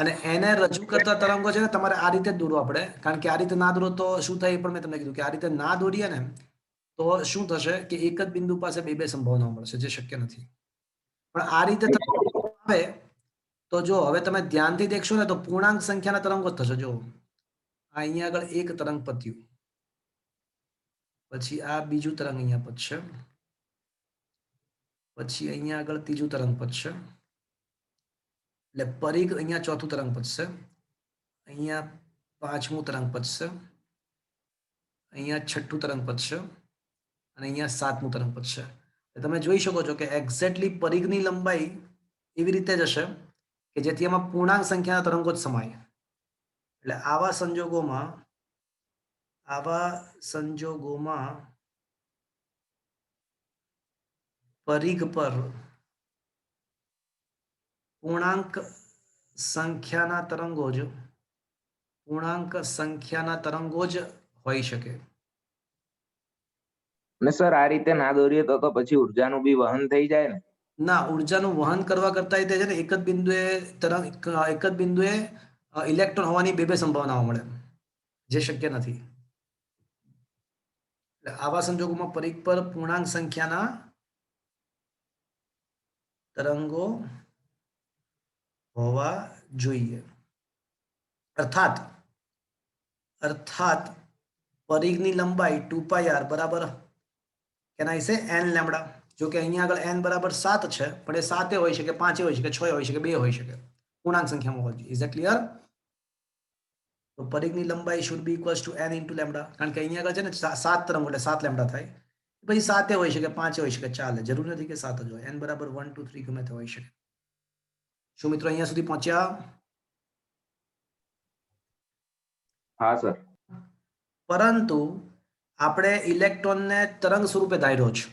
અને એને રજૂ કરતા તરંગો છે ને તમારે આ રીતે જ દોરવા પડે, કારણ કે આ રીતે ના દોરો તો શું થાય? એ પણ મેં તમને કીધું કે આ રીતે ના દોરીએ ને તો શું થશે કે એક જ બિંદુ પાસે બે સંભાવનાઓ મળશે, જે શક્ય નથી. પણ આ રીતે આવે તો જો હવે તમે ધ્યાનથી દેખશો ને તો પૂર્ણાંક સંખ્યાના તરંગો જ થશે. જો આ અહીંયા આગળ એક તરંગ પત્યું, પછી આ બીજું તરંગ અહીંયા પતશે, પછી અહીંયા આગળ ત્રીજું તરંગ પતશે, એટલે પરિઘ અહીંયા ચોથું તરંગ પતશે, અહીંયા પાંચમું તરંગ પતશે, અહીંયા છઠ્ઠું તરંગ પતશે અને અહીંયા સાતમું તરંગ પતશે. તમે જોઈ શકો છો કે એક્ઝેક્ટલી પરિઘની લંબાઈ એવી રીતે જ હશે કે જેથી એમાં પૂર્ણાંક સંખ્યાના તરંગો જ સમાય. એટલે આવા સંજોગોમાં પરિઘ પર પૂર્ણાંક સંખ્યાના તરંગો જ હોઈ શકે. ને સર આ રીતે ના દોરીએ તો પછી ઉર્જાનું બી વહન થઈ જાય ને? ના, ઉર્જાનું વહન કરવા કરતા તે છે ને એક જ બિંદુએ ઇલેક્ટ્રોન હોવાની બે સંભાવનાઓ મળે, જે શક્ય નથી. એટલે આવા સંજોગોમાં પરિઘ પર પૂર્ણાંક સંખ્યાના તરંગો હોવા જોઈએ. અર્થાત પરિઘની લંબાઈ 2πr બરાબર કેના વિશે n લેમ્બડા. જો કે અહીંયા આગળ n બરાબર 7 છે, પણ એ 7 હોઈ શકે, 5 હોઈ શકે, 6 હોઈ શકે, 2 હોઈ શકે, પૂર્ણાંક સંખ્યામાં હોવી જોઈએ. Is it clear? તો પરિઘની લંબાઈ should be equals to n into lambda, કારણ કે અહીંયા આગળ છે ને 7 તરંગો એટલે 7 લેમ્બડા થાય. પછી 7 હોઈ શકે, 5 હોઈ શકે, ચાલે, જરૂર નથી કે 7 જ હોય. n બરાબર 1 2 3 ગમે તે હોઈ શકે. શું મિત્રો અહીંયા સુધી પહોંચ્યા? હા સર. પરંતુ આપણે ઇલેક્ટ્રોનને તરંગ સ્વરૂપે ધાર્યો છે,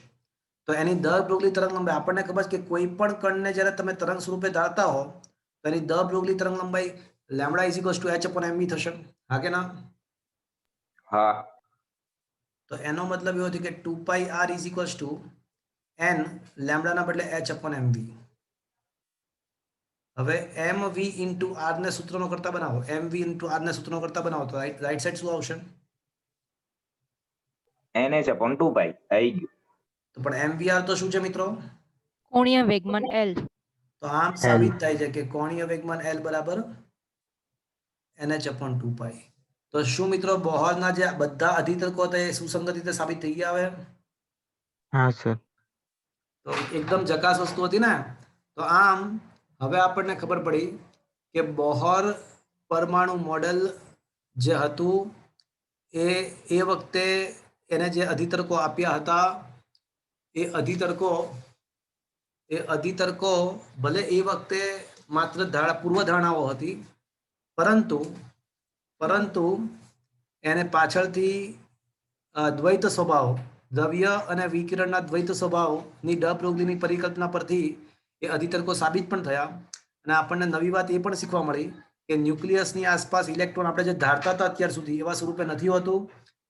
તો એની દર બ્રોગલી તરંગ લંબાઈ આપણને ખબર છે કે કોઈ પણ કણને જ્યારે તમે તરંગ સ્વરૂપે ધારતા હો તો એની દર બ્રોગલી તરંગ લંબાઈ lambda is equals two h/mv થશે. હા કે ના? હા. તો એનો મતલબ એવો થયો કે 2πr is equals two n લેમ્બડાના બદલે h/mv. હવે mv ઇન્ટુ r ને સૂત્રનો કરતા બનાવો, mv ઇન્ટુ r ને સૂત્રનો કરતા બનાવો તો રાઈટ સાઈડ શું આવશે? nh/2π આવી ગયું. તો પણ mvr તો શું છે મિત્રો? કોણીય વેગમાન L. તો આમ સાબિત થાય છે કે કોણીય વેગમાન L બરાબર nh/2π. તો શું મિત્રો બોહરના જે બધા અધિતર્કો હતા એ સુસંગત રીતે સાબિત થઈ ગયા હવે? હા સર. તો એકદમ જકાસ વસ્તુ હતી ને. તો આમ હવે આપણને ખબર પડી કે બોહર પરમાણુ મોડેલ જે હતું એ વખતે એને જે અધિતર્કો આપ્યા હતા એ અધિતર્કો ભલે એ વખતે માત્ર પૂર્વ ધારણાઓ હતી, પરંતુ એને પાછળથી દ્વૈત સ્વભાવ, દ્રવ્ય અને વિકિરણના દ્વૈત સ્વભાવની ડ બ્રોગલીની પરિકલ્પના પરથી એ અધિતર્કો સાબિત પણ થયા. અને આપણને નવી વાત એ પણ શીખવા મળી કે ન્યુક્લિયસની આસપાસ ઇલેક્ટ્રોન આપણે જે ધારતા હતા અત્યાર સુધી એવા સ્વરૂપે નથી હોતું.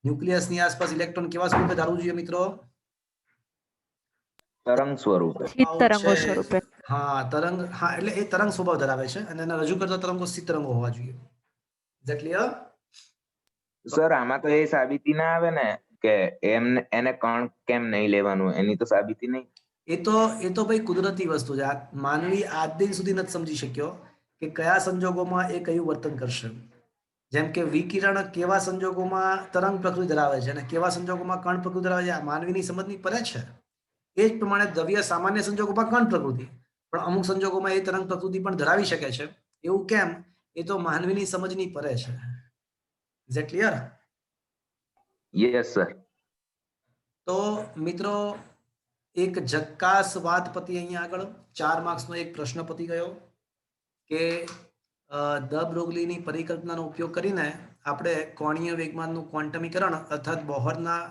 ન્યુક્લિયસની આસપાસ ઇલેક્ટ્રોન કેવા સ્વરૂપે ધારવું જોઈએ મિત્રો? તરંગ સ્વરૂપે. સ્થિત તરંગો સ્વરૂપે. હા, તરંગ. હા, એટલે એ તરંગ સ્વભાવ ધરાવે છે અને એને રજૂ કરતા તરંગો સ્થિત તરંગો હોવા જોઈએ. Is it clear? સર આમાં તો એ સાબિતી ના આવે ને કે એને કણ કેમ નહીં લેવાનું, એની તો સાબિતી નહીં. એ તો ભાઈ કુદરતી વસ્તુ છે. માનવી આજ દિન સુધી નથી સમજી શક્યો કે કયા સંજોગોમાં એ કયું વર્તન કરશે. જેમ કે વિકિરણ કેવા સંજોગોમાં તરંગ પ્રકૃતિ ધરાવે છે અને કેવા સંજોગોમાં કણ પ્રકૃતિ ધરાવે છે, આ માનવીની સમજની પરે છે. એ જ પ્રમાણે દ્રવ્ય સામાન્ય સંજોગોમાં કણ પ્રકૃતિ, પણ અમુક સંજોગોમાં એ તરંગ પ્રકૃતિ પણ ધરાવી શકે છે. એવું કેમ? એ તો માનવીની સમજની પરે છે. Is it clear? Yes sir. તો મિત્રો એક જક્કાસ વાત પતિ અહીંયા આગળ 4 માર્ક્સનો એક પ્રશ્ન પતી ગયો કે દ બ્રોગલીની પરિકલ્પનાનો ઉપયોગ કરીને આપણે કોણીય વેગમાનનું ક્વોન્ટમીકરણ અર્થાત બોહરના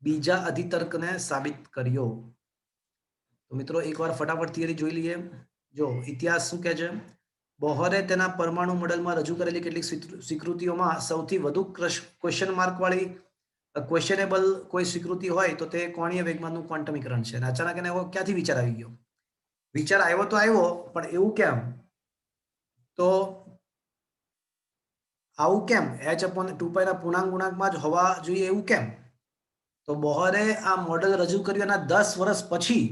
બીજા અધિતર્કને સાબિત કર્યો. તો મિત્રો એકવાર ફટાફટ થિયરી જોઈ લઈએ. જો ઇતિહાસ શું કહે છે? બોહરે તેના પરમાણુ મોડેલમાં રજૂ કરેલી કેટલીક સ્વીકૃતિઓમાં સૌથી વધુ ક્વેશ્ચન માર્ક વાળી ક્વેશ્ચનેબલ કોઈ સ્વીકૃતિ હોય તો તે કોણીય વેગમાનનું ક્વોન્ટમીકરણ છે. અને અચાનક એને ક્યાંથી વિચાર આવી ગયો? વિચાર આવ્યો તો આવ્યો, પણ એવું કેમ? તો આવું કેમ? h/2π ના પૂર્ણાંક ગુણાંકમાં જ હોવા જોઈએ એવું કેમ? તો બોહરે આ મોડેલ રજૂ કર્યું એના 10 વર્ષ પછી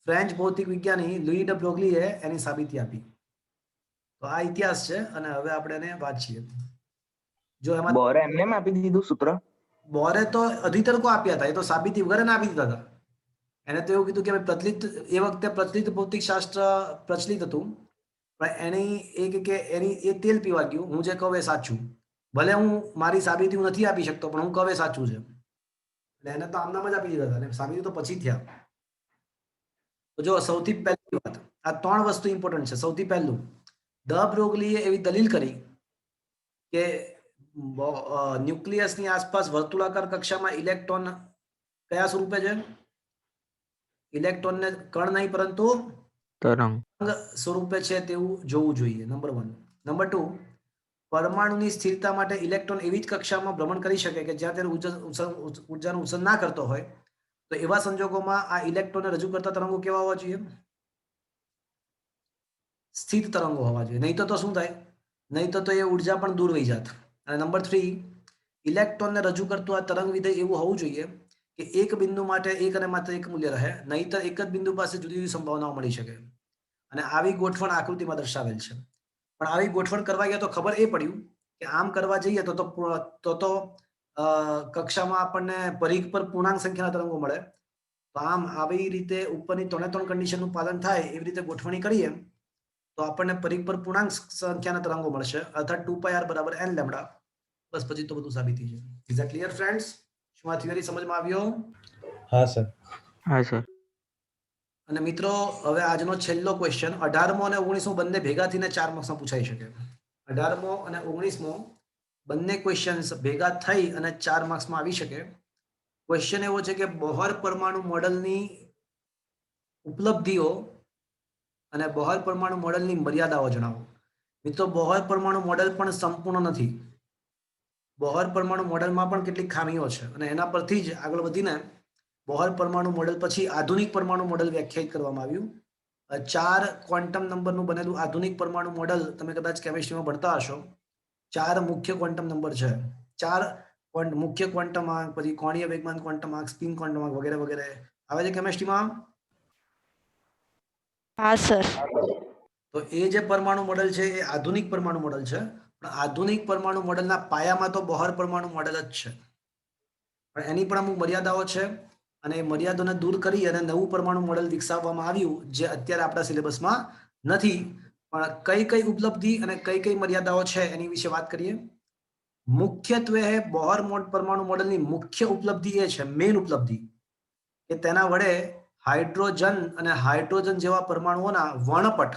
ફ્રેન્ચ ભૌતિક વિજ્ઞાની લુઈ ડ બ્રોગલીએ એની સાબિતી આપી. તો આ ઇતિહાસ છે અને હવે આપણે એને વાંચીએ. જો એમાં બોરે એમને આપી દીધું સૂત્ર. બોરે તો અધિતર્કો આપ્યા હતા, એ તો સાબિતી વગર ના આપી દીધા હતા. એને તો એવું કીધું કે ભાઈ પ્રચલિત, એ વખતે પ્રચલિત ભૌતિકશાસ્ત્ર પ્રચલિત હતું, પણ એની એની એ તેલ પીવા ગયું. હું જે કહું એ સાચું, ભલે હું મારી સાબિતી હું નથી આપી શકતો, પણ હું કહું એ સાચું છે. એટલે એને તો આમનામ જ આપી દીધા હતા, અને સાબિતી તો પછી થયા. તો જો સૌથી પહેલી વાત, આ 3 વસ્તુ ઇમ્પોર્ટન્ટ છે. સૌથી પહેલું, દ બ્રોગલીએ એવી દલીલ કરી કે ન્યુક્લિયસની આસપાસ વર્તુળાકાર કક્ષામાં ઇલેક્ટ્રોન કયા સ્વરૂપે છે? ઇલેક્ટ્રોનને કણ નહીં પરંતુ તરંગ. સ્વરૂપે છે તેવું જોવું જોઈએ. નંબર 1. નંબર 2, પરમાણુની સ્થિરતા માટે ઇલેક્ટ્રોન એવી જ કક્ષામાં ભ્રમણ કરી શકે કે જ્યાં તેનું ઉર્જાનું ઉત્સર્જન ના કરતો હોય. તો એવા સંજોગોમાં આ ઇલેક્ટ્રોનને રજૂ કરતા તરંગો કેવા હોવા જોઈએ? સ્થિર તરંગો હોવા જોઈએ. નહીં તો શું થાય? નહીં તો એ ઉર્જા પણ દૂર વહી જાત. અને નંબર 3, ઇલેક્ટ્રોનને રજૂ કરતું આ તરંગ વિધેય એવું હોવું જોઈએ કે એક બિંદુ માટે એક અને માત્ર એક મૂલ્ય રહે, નહીંતર એક જ બિંદુ પાસે જુદી જુદી સંભાવનાઓ મળી શકે. અને આવી ગોઠવણ આકૃતિમાં દર્શાવેલ છે. પણ આવી ગોઠવણ કરવા ગયા તો ખબર એ પડ્યું કે આમ કરવા જઈએ તો કક્ષામાં આપણને પરિઘ પર પૂર્ણાંક સંખ્યાના તરંગો મળે. તો આમ આવી રીતે ઉપરની 3 કન્ડિશનનું પાલન થાય એવી રીતે ગોઠવણી કરીએ તો આપણને પરિઘ પર પૂર્ણાંક સંખ્યાના તરંગો મળશે, અર્થાત 2πr = n લેમ્ડા. બસ પછી તો બધું સાબિતી છે. Is that clear friends? શું આ થિયરી સમજમાં આવ્યો? હા સર. હા સર. અને મિત્રો હવે આજનો છેલ્લો ક્વેશ્ચન, 18મો અને 19મો બંને ભેગા થઈને 4 માર્ક્સમાં પૂછાઈ શકે. 18મો અને 19મો બંને ક્વેશ્ચન્સ ભેગા થઈ અને 4 માર્ક્સમાં આવી શકે. ક્વેશ્ચન એવો છે કે બોહર પરમાણુ મોડલની ઉપલબ્ધિઓ અને બોહર પરમાણુ મોડલની મર્યાદાઓ જણાવો. મિત્રો બોહર પરમાણુ મોડલ પણ સંપૂર્ણ નથી. બોહર પરમાણુ મોડલમાં પણ કેટલીક ખામીઓ છે અને એના પરથી જ આગળ વધીને બોહર પરમાણુ મોડલ પછી આધુનિક પરમાણુ મોડલ વ્યાખ્યાયિત કરવામાં આવ્યું. 4 ક્વોન્ટમ નંબરનું બનેલું આધુનિક પરમાણુ મોડલ તમે કદાચ કેમિસ્ટ્રીમાં ભણતા હશો. 4 મુખ્ય ક્વોન્ટમ નંબર છે. 4 મુખ્ય ક્વોન્ટમ આંક, પછી કોણીય વેગમાન ક્વોન્ટમ આંક, સ્પિન ક્વોન્ટમ આંક વગેરે વગેરે આવે છે કેમિસ્ટ્રીમાં. હા સર. તો એ જે પરમાણુ મોડલ છે એ આધુનિક પરમાણુ મોડલ છે. પણ આધુનિક પરમાણુ મોડલના પાયામાં તો બોહર પરમાણુ મોડલ જ છે, પણ એની પણ અમુક મર્યાદાઓ છે અને એ મર્યાદાને દૂર કરી અને નવું પરમાણુ મોડલ વિકસાવવામાં આવ્યું, જે અત્યારે આપણા સિલેબસમાં નથી. પણ કઈ કઈ ઉપલબ્ધિ અને કઈ કઈ મર્યાદાઓ છે એની વિશે વાત કરીએ. મુખ્યત્વે બોહર પરમાણુ મોડલની મુખ્ય ઉપલબ્ધિ એ છે, મેઇન ઉપલબ્ધિ, કે તેના વડે હાઇડ્રોજન અને હાઇડ્રોજન જેવા પરમાણુઓના વર્ણપટ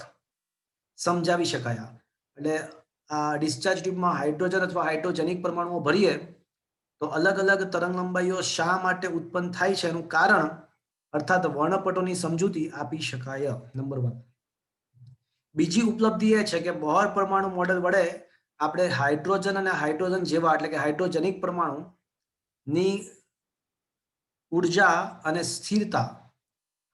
સમજાવી શકાયા. એટલે આ ડિસ્ચાર્જ ટ્યુબમાં હાઇડ્રોજન અથવા હાઇડ્રોજેનિક પરમાણુઓ ભરીએ તો અલગ અલગ તરંગ લંબાઈઓ શા માટે ઉત્પન્ન થાય છે એનું કારણ અર્થાત વર્ણપટોની સમજૂતી આપી શકાય. નંબર 1. બીજી ઉપલબ્ધિ એ છે કે બોહર પરમાણુ મોડેલ વડે આપણે હાઇડ્રોજન અને હાઇડ્રોજન જેવા એટલે કે હાઇડ્રોજેનિક પરમાણુની ઉર્જા અને સ્થિરતા,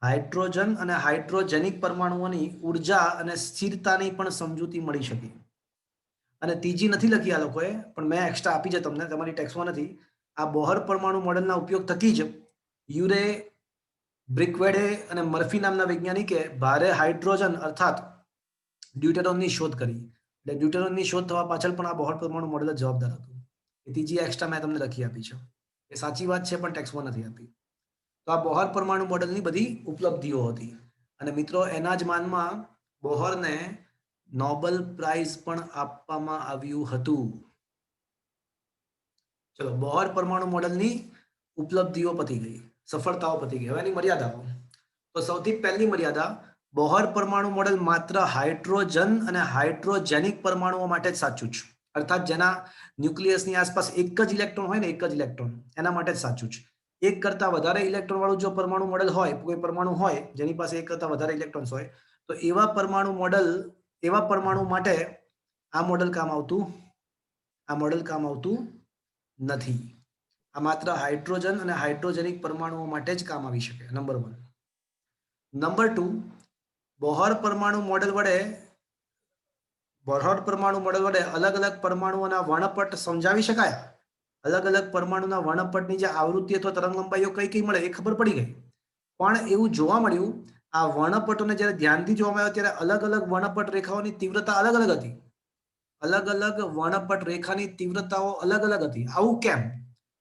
હાઇડ્રોજન અને હાઇડ્રોજેનિક પરમાણુઓની ઉર્જા અને સ્થિરતાની પણ સમજૂતી મળી શકે. અને ત્રીજી નથી લખી આ લોકોએ, પણ મેં એક્સ્ટ્રા આપી છે તમને, તમારી ટેક્સમાં નથી. આ બોહર પરમાણુ મોડેલના ઉપયોગ થકી જ યુરે, બ્રિકવેડે અને મર્ફી નામના વૈજ્ઞાનિકે ભારે હાઇડ્રોજન અર્થાત ડ્યુટેરોનની શોધ કરી. એટલે ડ્યુટેરોનની શોધ થવા પાછળ પણ આ બોહર પરમાણુ મોડેલ જ જવાબદાર હતું. એ ત્રીજી એક્સ્ટ્રા મેં તમને લખી આપી છે. એ સાચી વાત છે, પણ ટેક્સમાં નથી આપી. તો આ બોહર પરમાણુ મોડેલની બધી ઉપલબ્ધિઓ હતી. અને મિત્રો એના જ માનમાં બોહરને નોબેલ પ્રાઇઝ પણ આપવામાં આવ્યું હતું. ચલો, બોહર પરમાણુ મોડેલની ઉપલબ્ધિઓ પતી ગઈ, સફળતાઓ પતી ગઈ. હવે એની મર્યાદાઓ. તો સૌથી પહેલી મર્યાદા, બોહર પરમાણુ મોડેલ માત્ર હાઇડ્રોજન અને હાઇડ્રોજેનિક પરમાણુઓ માટે જ સાચું છે. અર્થાત જેના ન્યુક્લિયસની આસપાસ એક જ ઇલેક્ટ્રોન હોય ને, એક જ ઇલેક્ટ્રોન, એના માટે જ સાચું છે. એક કરતા વધારે ઇલેક્ટ્રોન વાળું જો પરમાણુ મોડેલ હોય, કોઈ પરમાણુ હોય જેની પાસે એક કરતા વધારે ઇલેક્ટ્રોન્સ હોય, તો એવા પરમાણુ માટે આ મોડેલ કામ આવતું નથી. આ માત્ર હાઇડ્રોજન અને હાઇડ્રોજેનિક પરમાણુઓ માટે જ કામ આવી શકે. નંબર 1. નંબર 2, બોહર પરમાણુ મોડેલ વડે અલગ અલગ પરમાણુઓના વર્ણપટ સમજાવી શકાયા. અલગ અલગ પરમાણુના વર્ણપટની જે આવૃત્તિ અથવા તરંગ લંબાઈઓ કઈ કઈ મળે એ ખબર પડી ગઈ. પણ એવું જોવા મળ્યું આ વર્ણપટોને જ્યારે ધ્યાનથી જોવામાં આવ્યો ત્યારે અલગ અલગ વર્ણપટ રેખાઓની તીવ્રતા અલગ અલગ હતી. અલગ અલગ વર્ણપટ રેખાની તીવ્રતાઓ અલગ અલગ હતી. આવું કેમ?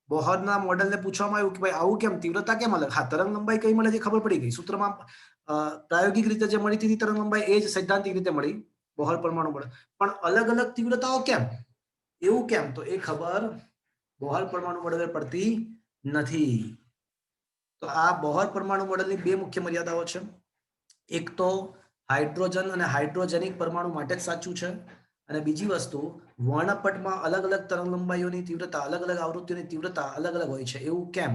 બોહરના મોડેલને પૂછવામાં આવ્યું કે ભાઈ આવું કેમ, તીવ્રતા કેમ અલગ? હા, તરંગ લંબાઈ કઈ મળે છે ખબર પડી ગઈ. સૂત્રમાં પ્રાયોગિક રીતે જે મળી હતી તરંગ લંબાઈ એ જ સૈદ્ધાંતિક રીતે મળી બોહર પરમાણુ મોડેલ. પણ અલગ અલગ તીવ્રતાઓ કેમ? એવું કેમ? તો એ ખબર બોહર પરમાણુ મોડેલ પડતી નથી. તો આ બોહર પરમાણુ મોડેલની બે મુખ્ય મર્યાદાઓ છે. એક તો હાઇડ્રોજન અને હાઇડ્રોજેનિક પરમાણુ માટે જ સાચું છે, અને બીજી વસ્તુ વર્ણપટમાં અલગ અલગ તરંગ લંબાઈઓની તીવ્રતા, અલગ અલગ આવૃત્તિઓની તીવ્રતા અલગ અલગ હોય છે. એવું કેમ?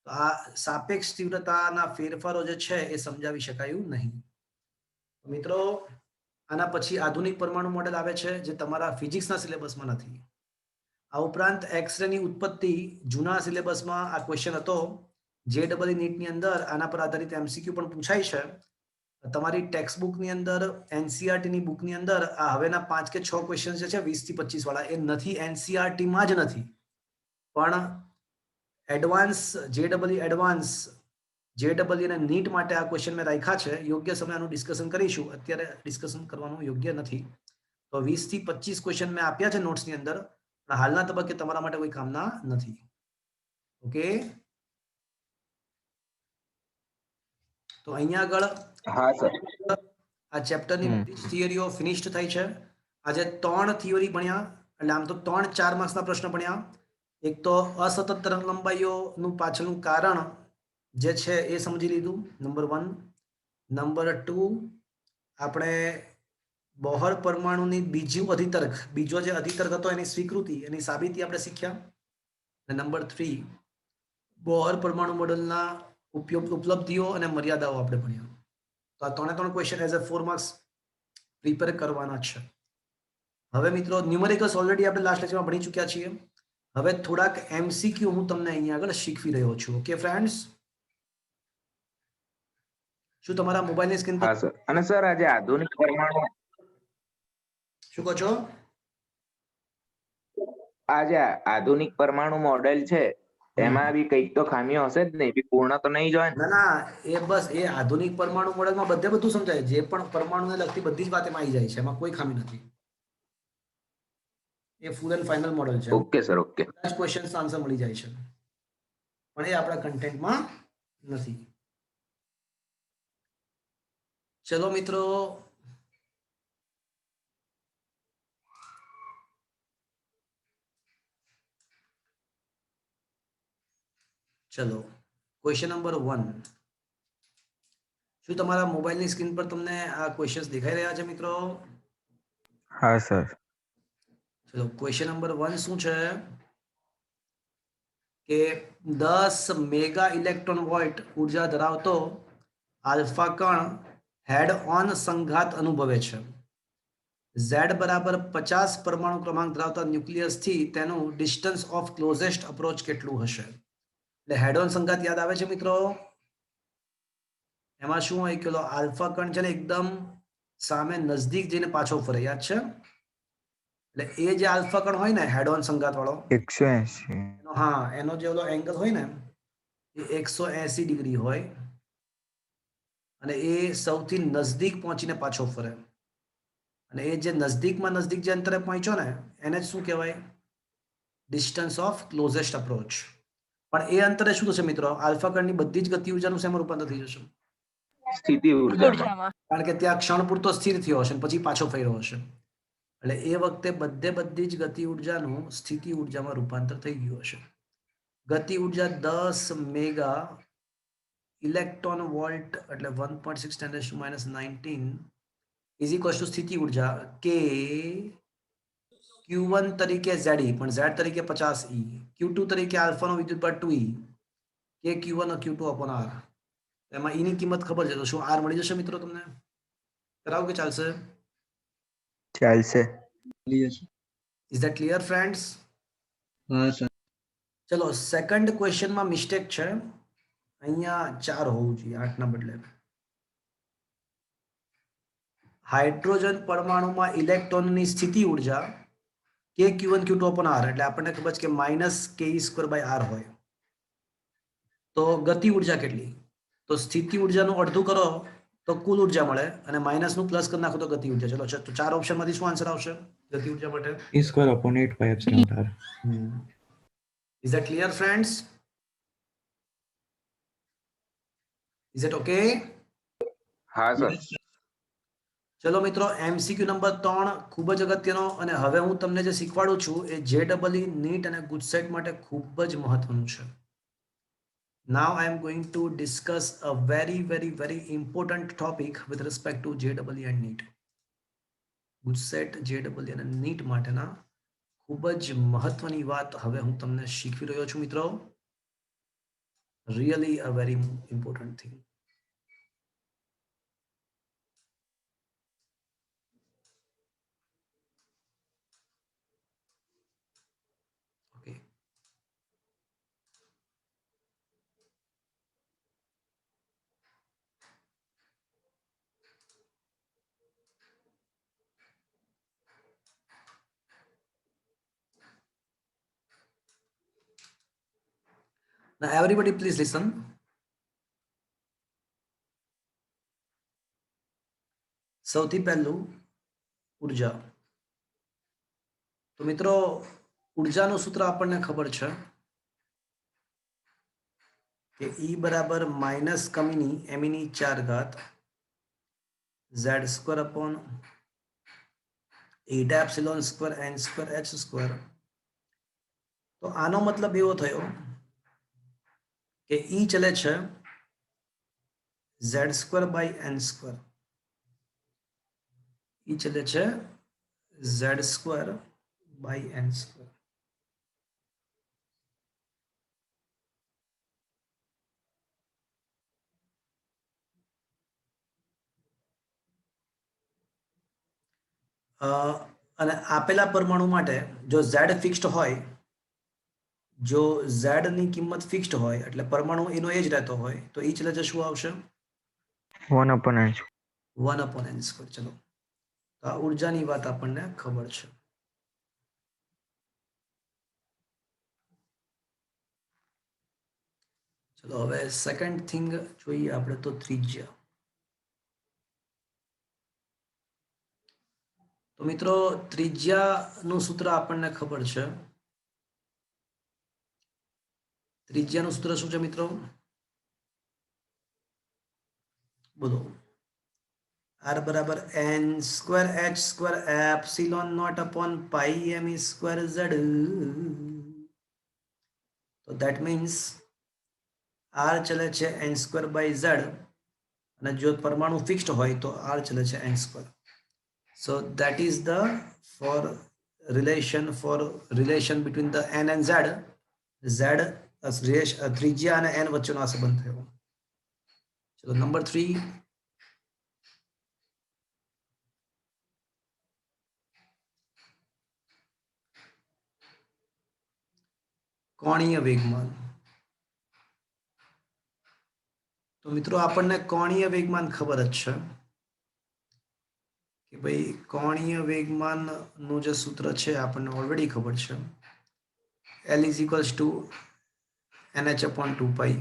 તો આ સાપેક્ષ તીવ્રતાના ફેરફારો જે છે એ સમજાવી શકાયું નહીં. મિત્રો, આના પછી આધુનિક પરમાણુ મોડેલ આવે છે જે તમારા ફિઝિક્સના સિલેબસમાં નથી. આ ઉપરાંત એક્સરેની ઉત્પત્તિ જૂના સિલેબસમાં આ ક્વેશ્ચન હતો. JEE નીટની અંદર આના પર આધારિત MCQ પણ પૂછાય છે. તમારી ટેક્સ્ટ બુકની અંદર, NCERT ની બુકની અંદર આ હવેના 5 કે 6 ક્વેશ્ચન જે છે 20 થી 25 વાળા એ નથી, NCERT માં જ નથી. પણ એડવાન્સ JEE એડવાન્સ, JEE અને નીટ માટે આ ક્વેશ્ચન મેં રાખ્યા છે. યોગ્ય સમય આનું ડિસ્કશન કરીશું, અત્યારે ડિસ્કશન કરવાનું યોગ્ય નથી. તો 20 થી 25 ક્વેશ્ચન મેં આપ્યા છે નોટ્સની અંદર, પણ હાલના તબક્કે તમારા માટે કોઈ કામના નથી. ઓકે, તો અહીંયા આગળ હા સર. આ ચેપ્ટરની થિયરીઓ ફિનિશ્ડ થઈ છે. આજે 3 થિયરી ભણ્યા, એટલે આમ તો 3-4 માર્ક્સના પ્રશ્ન ભણ્યા. એક તો અસતત તરંગ લંબાઈઓનું પાછળનું કારણ જે છે એ સમજી લીધું, નંબર 1. નંબર 2, આપણે બોહર પરમાણુની બીજો જે અધિતર્ક હતો એની સ્વીકૃતિ, એની સાબિતી આપણે શીખ્યા. અને નંબર 3, બોહર પરમાણુ મોડેલના ઉપલબ્ધિઓ અને મર્યાદાઓ આપણે ભણ્યા. તો આ 3 question as a 4 marks prepare કરવાના છે. હવે મિત્રો, ન્યુમેરિકલ્સ ઓલરેડી આપણે લાસ્ટ લેક્ચરમાં ભણી ચૂક્યા છીએ. હવે થોડાક MCQ હું તમને અહીંયા આગળ શીખવી રહ્યો છું. ઓકે ફ્રેન્ડ્સ, શું તમારા મોબાઈલની સ્ક્રીન પર? હા સર. અને સર આજે આધુનિક પરમાણુ, શું કહો છો? આજે આધુનિક પરમાણુ મોડેલ છે એમાં બી કઈક તો ખામીઓ હશે જ નહીં, પૂર્ણ તો નહીં જ હોય ને? ના ના, એ બસ એ આધુનિક પરમાણુ મોડેલમાં બધું સમજાય. જે પણ પરમાણુને લગતી બધી જ વાત એમાં આવી જાય છે, એમાં કોઈ ખામી નથી. એ ફૂલ એન્ડ ફાઇનલ મોડેલ છે. Okay sir, okay. બધા જ ક્વેશ્ચન્સ આન્સર મળી જાય છે, પણ એ આપણા કન્ટેન્ટમાં નથી. ચલો મિત્રો, ચલો ક્વેશ્ચન નંબર 1. શું તમારા મોબાઈલની સ્ક્રીન પર તમને આ ક્વેશ્ચન્સ દેખાઈ રહ્યા છે મિત્રો? હા સર. ચલો ક્વેશ્ચન નંબર 1 શું છે કે 10 મેગા ઇલેક્ટ્રોન વોલ્ટ ઉર્જા ધરાવતો આલ્ફા કણ હેડ ઓન સંઘાત અનુભવે છે. Z બરાબર 50 પરમાણુ ક્રમાંક ધરાવતા ન્યુક્લિયસથી તેનું ડિસ્ટન્સ ઓફ ક્લોઝેસ્ટ અપ્રોચ કેટલું હશે? એટલે હેડ ઓન સંઘાત યાદ આવે છે મિત્રો? એમાં શું હોય કે આલ્ફા કણ છે ને એકદમ સામે નજદીક જઈને પાછો ફરે, યાદ છે? એટલે એ જે આલ્ફા કણ હોય ને હેડ ઓન સંઘાત વાળો, 180. હા, એનો જે ઓલો એંગલ હોય ને એ 180 ડિગ્રી હોય, અને એ સૌથી નજદીક પહોંચીને પાછો ફરે. અને એ જે નજદીકમાં નજદીક જે અંતરે પહોંચ્યો ને એને જ શું કહેવાય? Distance of closest approach. પણ એ અંતરે શું થશે મિત્રો? આલ્ફા કણની બધી જ ગતિ ઉર્જાનું શેમાં રૂપાંતર થઈ જશે? સ્થિતિ ઉર્જામાં. ઉર્જામાં. કારણ કે ત્યાં ક્ષણ પૂરતો સ્થિર થયો હશે પછી પાછો ફર્યો હશે. એટલે એ વખતે બધી જ ગતિ ઉર્જાનું સ્થિતિ ઉર્જામાં રૂપાંતર થઈ ગયું હશે. ગતિ ઉર્જા 10 મેગા ઇલેક્ટ્રોન વોલ્ટ એટલે 1.6 × 10⁻⁹ ઇઝ ઇક્વલ્સ ટુ સ્થિતિ ઉર્જા કે Q1 તરીકે Ze, પણ Z તરીકે 50E, Q2 તરીકે આલ્ફાનો વિદ્યુતભાર 2E, કે Q1 Q2 upon R. એમાં E ની કિંમત ખબર છે તો શું R મળી જશે મિત્રો તમને? કરાવો કે ચાલશે? ચાલશે. Is that clear friends? હા સર. ચલો સેકન્ડ ક્વેશ્ચનમાં મિસ્ટેક છે, અહીંયા 4 હોવું જોઈએ 8 ના બદલે. હાઇડ્રોજન પરમાણુમાં ઇલેક્ટ્રોનની સ્થિતિ ઉર્જા કે Q1 Q2 upon R, એટલે આપણને ખબર છે કે -ke²/r હોય. તો ગતિ ઉર્જા કેટલી? તો સ્થિતિ ઉર્જાનું અડધું કરો તો કુલ ઉર્જા મળે અને માઇનસ નું પ્લસ કરી નાખો તો ગતિ ઉર્જા. ચલો તો 4 ઓપ્શન માંથી શું આન્સર આવશે ગતિ ઉર્જા માટે? E square upon 8 pi epsilon r. Is that clear, friends? Is it okay? હા સર. ચલો મિત્રો, MCQ નંબર 3 ખૂબ જ અગત્યનો, અને હવે હું તમને જે શીખવાડું છું એ JEE નીટ અને ગુજસેટ માટે ખૂબ જ મહત્વનું છે. Now I am going to discuss a very important topic with respect to JEE and NEET. GUJCET, JEE અને NEET માટેના ખૂબ જ મહત્વની વાત હવે હું તમને શીખવી રહ્યો છું મિત્રો. Really a very important thing. Okay. Now everybody please listen. સૌથી પહેલું ઉર્જા. તો મિત્રો, ઉર્જાનું સૂત્ર આપણને ખબર છે કે E બરાબર માઇનસ કમીની એમની 4 ઘાત Z square upon 8 epsilon square n square h square. તો આનો મતલબ એવો થયો કે E ચલે છે Z square by n square. E ચલે છે Z square by n square. અને આપેલા પરમાણુ માટે જો Z ફિક્સ્ડ હોય, જો Z ની કિંમત ફિક્સ્ડ હોય એટલે પરમાણુ એનો એ જ રહેતો હોય, તો E ચલે છે શું આવશે? 1 upon n. 1 upon n square. ચલો, તો આ ઉર્જાની વાત આપણને ખબર છે. ચલો હવે સેકન્ડ થિંગ જોઈએ આપણે, તો ત્રિજ્યા. તો મિત્રો, ત્રિજ્યાનું સૂત્ર આપણને ખબર છે. ત્રિજ્યાનું સૂત્ર શું છે મિત્રો? બોલો. R બરાબર n square h square epsilon naught upon pi m square z. તો that means R ચલે છે n સ્ક્વેર બાય z, અને જો પરમાણુ ફિક્સ્ડ હોય તો R ચલે છે n square. So that is the relation between the n and z. ત્રિજ્યા અને n વચ્ચેનો આ સંબંધ થયો. ચલો નંબર 3. કોણીય વેગમાન. તો મિત્રો, આપણને કોણીય વેગમાન ખબર જ છે કે ભાઈ કોણીય વેગમાન નું જે સૂત્ર છે આપણને ઓલરેડી ખબર છે. L is equals to nh upon 2 pi.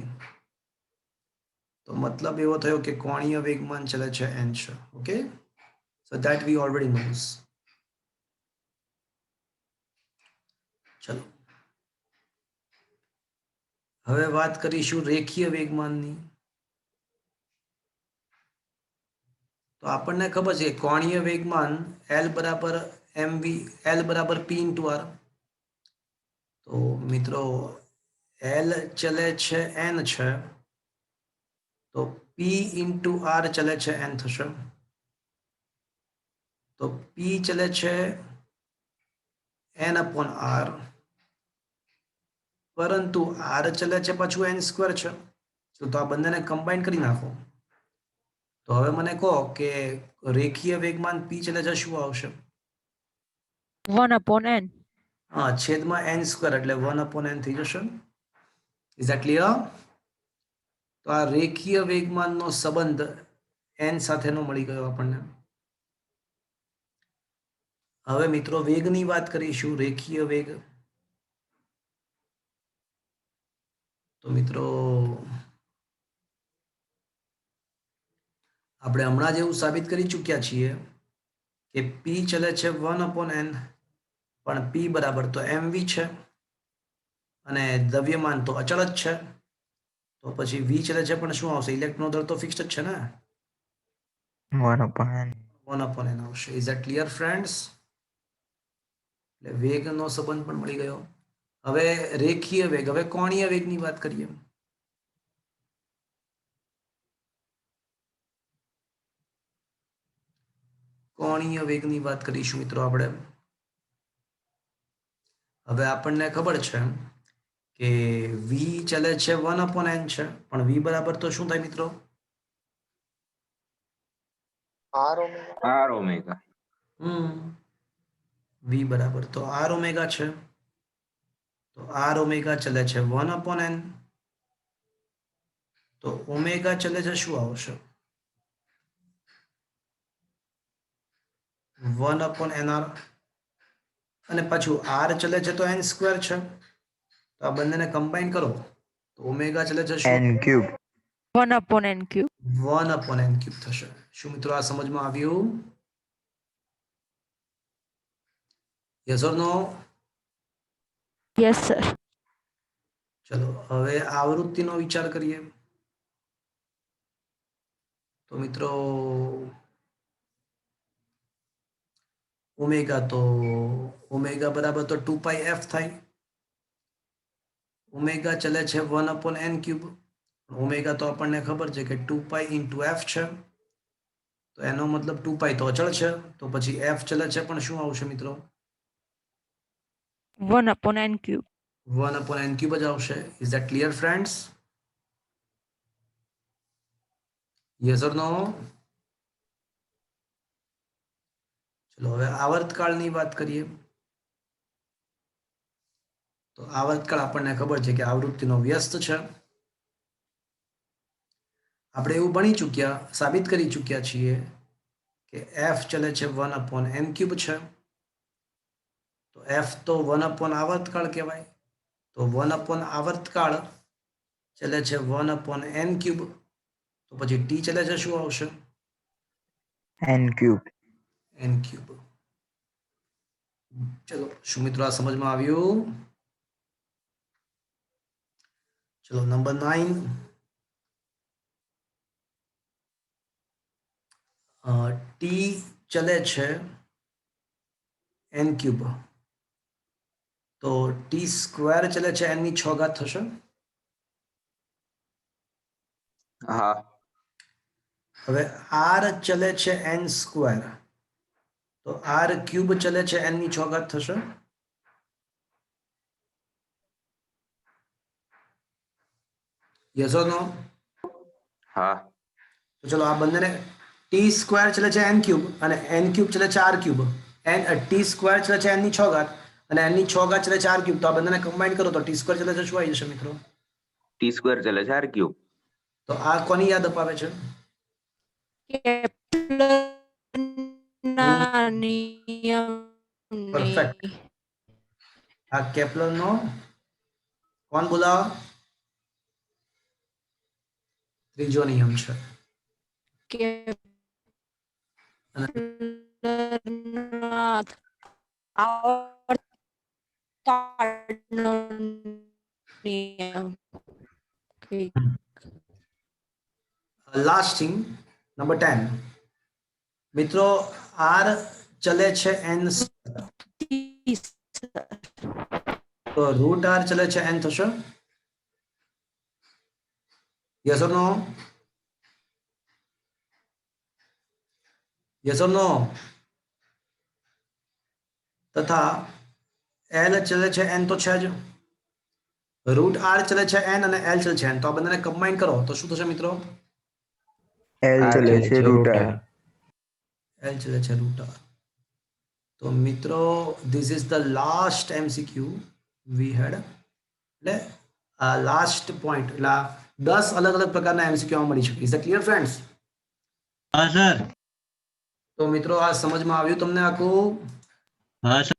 તો મતલબ એવો થયો કે કોણીય વેગમાન ચલે છે n છે. Okay, so that we already knows. ચલો હવે વાત કરીશું રેખીય વેગમાનની. તો આપણને ખબર છે કોણીય વેગમાન L બરાબર L બરાબર P into R. તો મિત્રો, L ચલે છે n છે, તો P into R ચલે છે n થશે. તો P ચલે છે n upon R, પરંતુ R ચલે છે પાછું n સ્ક્વેર છે. તો આ બંનેને કમ્બાઈન કરી નાખો તો હવે મને કહો કે રેખીય વેગમાન P ચલે છે શું આવશે? 1 upon n. હા, છેદમાં n સ્ક્વેર એટલે 1 upon n થઈ જશે. Is that clear? તો આ રેખીય વેગમાનનો સંબંધ n સાથેનો મળી ગયો આપણને. હવે મિત્રો, વેગની વાત કરીશું. રેખીય વેગ. તો મિત્રો, આપણે હમણાં જ એવું સાબિત કરી ચૂક્યા છીએ કે p ચલે છે 1/n પણ p બરાબર તો mv છે અને દ્રવ્યમાન તો અચળ જ છે, તો પછી v ચલે છે પણ શું આવશે? ઇલેક્ટ્રોન દર તો ફિક્સ્ડ જ છે ને, 1/n. 1/n આવશે. Is that clear friends? એટલે વેગનો સંબંધ પણ મળી ગયો. હવે રેખીય વેગ, હવે કોણીય વેગની વાત કરીએ. કોણીય વેગની વાત કરીશું મિત્રો આપણે. હવે આપણને ખબર છે કે v ચલે છે 1/n છે, પણ v બરાબર તો શું થાય મિત્રો? r omega. v બરાબર તો r ઓમેગા છે, તો r ઓમેગા ચલે છે 1/n, તો ઓમેગા ચલે છે શું આવશે? 1/nr, અને પાછું r ચલે છે તો n સ્ક્વેર છે, તો આ બંનેને કમ્બાઈન કરો તો ઓમેગા ચલે છે શું? n cube. 1/n cube. 1/n cube થશે. શું મિત્રો આ સમજમાં આવ્યું? Yes or no? Yes, sir. ચલો હવે આવૃત્તિનો વિચાર કરીએ. તો મિત્રો ઓમેગા તો ઓમેગા બરાબર તો 2πf થાય. ઓમેગા ચલે છે 1/n ક્યુબ. ઓમેગા તો આપણને ખબર છે કે 2π × f છે, તો એનો મતલબ 2π તો અચળ છે, તો પછી f ચલે છે પણ શું આવશે મિત્રો? 1/n cube. 1/n ક્યુબ જ આવશે. Is that clear friends? Yes or no? ચલો હવે આવર્તકાળની વાત કરીએ. તો આવર્તકાળ આપણને ખબર છે કે આવૃત્તિનો વ્યસ્ત છે. આપણે એવું ભણી ચૂક્યા, સાબિત કરી ચૂક્યા છીએ કે f ચલે છે 1/n ક્યુબ છે, તો f તો 1/ આવર્તકાળ કહેવાય, તો 1/ આવર્તકાળ ચલે છે 1/n ક્યુબ, તો પછી t ચલે છે શું આવશે? n cube. n cube. ચલો શું મિત્રો આ સમજમાં આવ્યું? ચલો નંબર 9. t ચલે છે n ક્યુબ, તો t સ્ક્વેર ચલે છે n ની 6 ઘાત થશે. હા. હવે r ચલે છે n સ્ક્વેર, તો r ક્યુબ ચલે છે n ની 6 ઘાત થશે. યસ ઓર નો? હા. તો ચલો આ બંનેને, t સ્ક્વેર ચલે છે n ક્યુબ અને n ક્યુબ ચલે છે r ક્યુબ, t સ્ક્વેર ચલે છે n ની 6 ઘાત અને n ની 6 ઘાત ચલે છે r ક્યુબ, તો આ બંનેને કમ્બાઈન કરો તો t સ્ક્વેર ચલે છે શું આવી જશે મિત્રો? t square ચલે છે r cube. તો આ કોની યાદ અપાવે છે? કેપ્લરના નિયમની. Perfect. આ કેપ્લરનો કોણ બોલાવો? ત્રીજો નિયમ છે. કેપ્લરના આવર્તકાળનો નિયમ. Okay. Last thing number 10. મિત્રો r ચલે છે n, તો રૂટ r ચલે છે n થશે. Yes or no? Yes or no? તથા l ચલે છે n તો છે જ, રૂટ r ચલે છે n અને l ચલે છે n, તો આ બંનેને કમ્બાઈન કરો તો શું થશે મિત્રો? l R ચલે છે root r. l ચલે છે રૂટ r. તો મિત્રો this is the last MCQ we had, એટલે લાસ્ટ પોઈન્ટ, એટલે 10 અલગ અલગ પ્રકારના MCQ આમાં મળી શકે. Is the clear friends? હા સર. તો મિત્રો આ સમજમાં આવ્યું તમને આખું? હા સર.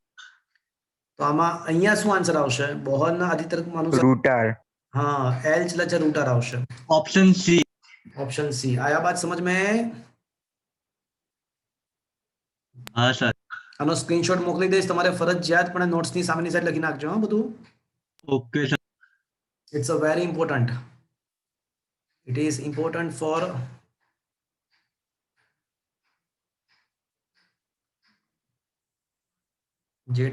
તો આમાં અહીંયા શું આન્સર આવશે? બોહરના અધિતર્કમાં અનુસાર root r. हाँ l चला रूट r આવશે. Option C. ऑप्शन सी आया बात समझ में? हाँ सर આનો સ્ક્રીનશોટ મોકલી દઈશ તમારે ફરજિયાતપણે નોટ્સની સામેની સાઈડ લખી નાખજો હા બધું. Okay sir It's a very important. It is important for JEE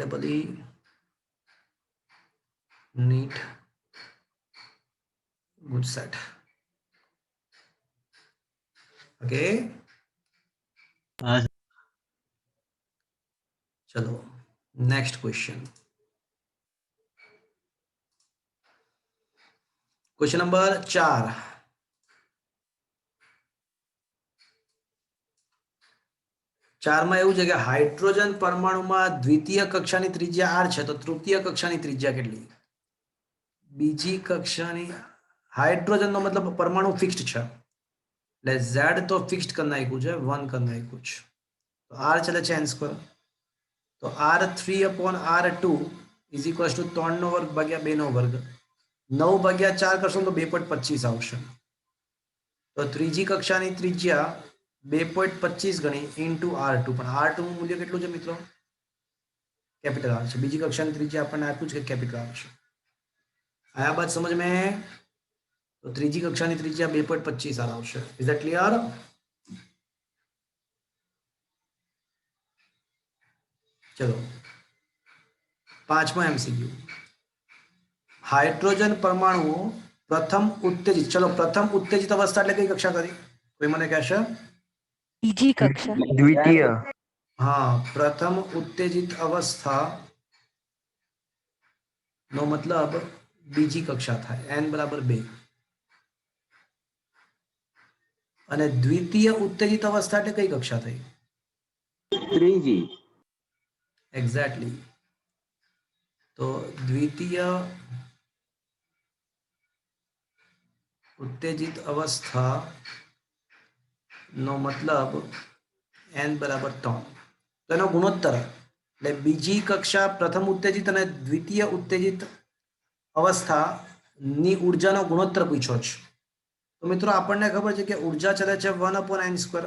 NEET good set. Okay, हाँ सर चलो next question. Question number 4. ચારમાં એવું છે કે હાઇડ્રોજન પરમાણુમાં દ્વિતીય કક્ષાની ત્રિજ્યા r છે તો તૃતીય કક્ષાની ત્રિજ્યા કેટલી? બીજી કક્ષાની હાઇડ્રોજનનો મતલબ પરમાણુ ફિક્સ્ડ છે એટલે z તો ફિક્સ્ડ કરી નાખ્યું છે 1 કરી નાખ્યું છે તો r ચલે છે n સ્ક્વેર તો r3/r2 ઇઝ ઇક્વલ્સ ટુ 3 નો વર્ગ ભાગ્યા 2 નો વર્ગ 9 ભાગ્યા 4 કરશો તો 2.25 આવશે તો ત્રીજી કક્ષાની ત્રિજ્યા 2.25 ગણી ઇન્ટુ r2 પણ r2 નું મૂલ્ય કેટલું છે મિત્રો? કેપિટલ r છે. બીજી કક્ષાની ત્રિજ્યા આપણને આપ્યું છે કે કેપિટલ r છે. આયા બાદ સમજ में તો ત્રીજી કક્ષાની ત્રિજ્યા 2.25 r આવશે. Is that clear? ચલો પાંચમો MCQ. હાઇડ્રોજન પરમાણુઓ પ્રથમ ઉત્તેજિત ચલો પ્રથમ ઉત્તેજિત અવસ્થા એટલે કઈ કક્ષા કરી? કોઈ મને કહેશે? બીજી કક્ષા. द्वितीय हाँ प्रथम उत्तेजित अवस्था नो मतलब बीजी कक्षा था n बराबर 2 અને દ્વિતીય ઉત્તેજિત અવસ્થા એટલે કઈ કક્ષા થઈ? ત્રીજી. એક્ઝેક્ટલી તો દ્વિતીય ઉત્તેજિત અવસ્થા નો मतलब n बराबर 3 તો એનો ગુણોત્તર એટલે બીજી કક્ષા પ્રથમ ઉત્તેજિત અને દ્વિતીય ઉત્તેજિત અવસ્થાની ઉર્જાનો ગુણોત્તર પૂછ્યો છે તો મિત્રો આપણને ખબર છે કે ઉર્જા ચલે છે 1/n²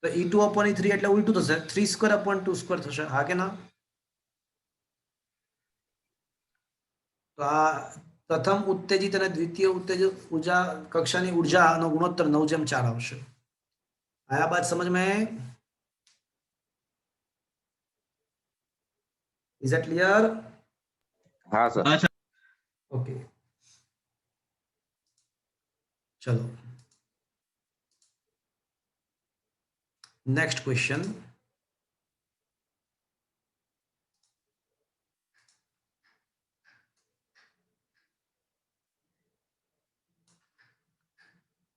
તો E2/3 એટલે ઉલટું થશે 3/2 થશે હા કે ના? તો આ પ્રથમ ઉત્તેજિત અને દ્વિતીય ઉત્તેજિત ઉર્જા કક્ષાની ઉર્જાનો ગુણોત્તર 9/4 આવશે. आया बात समझ में? Is that clear? हाँ सर. हाँ सर Okay. चलो next question.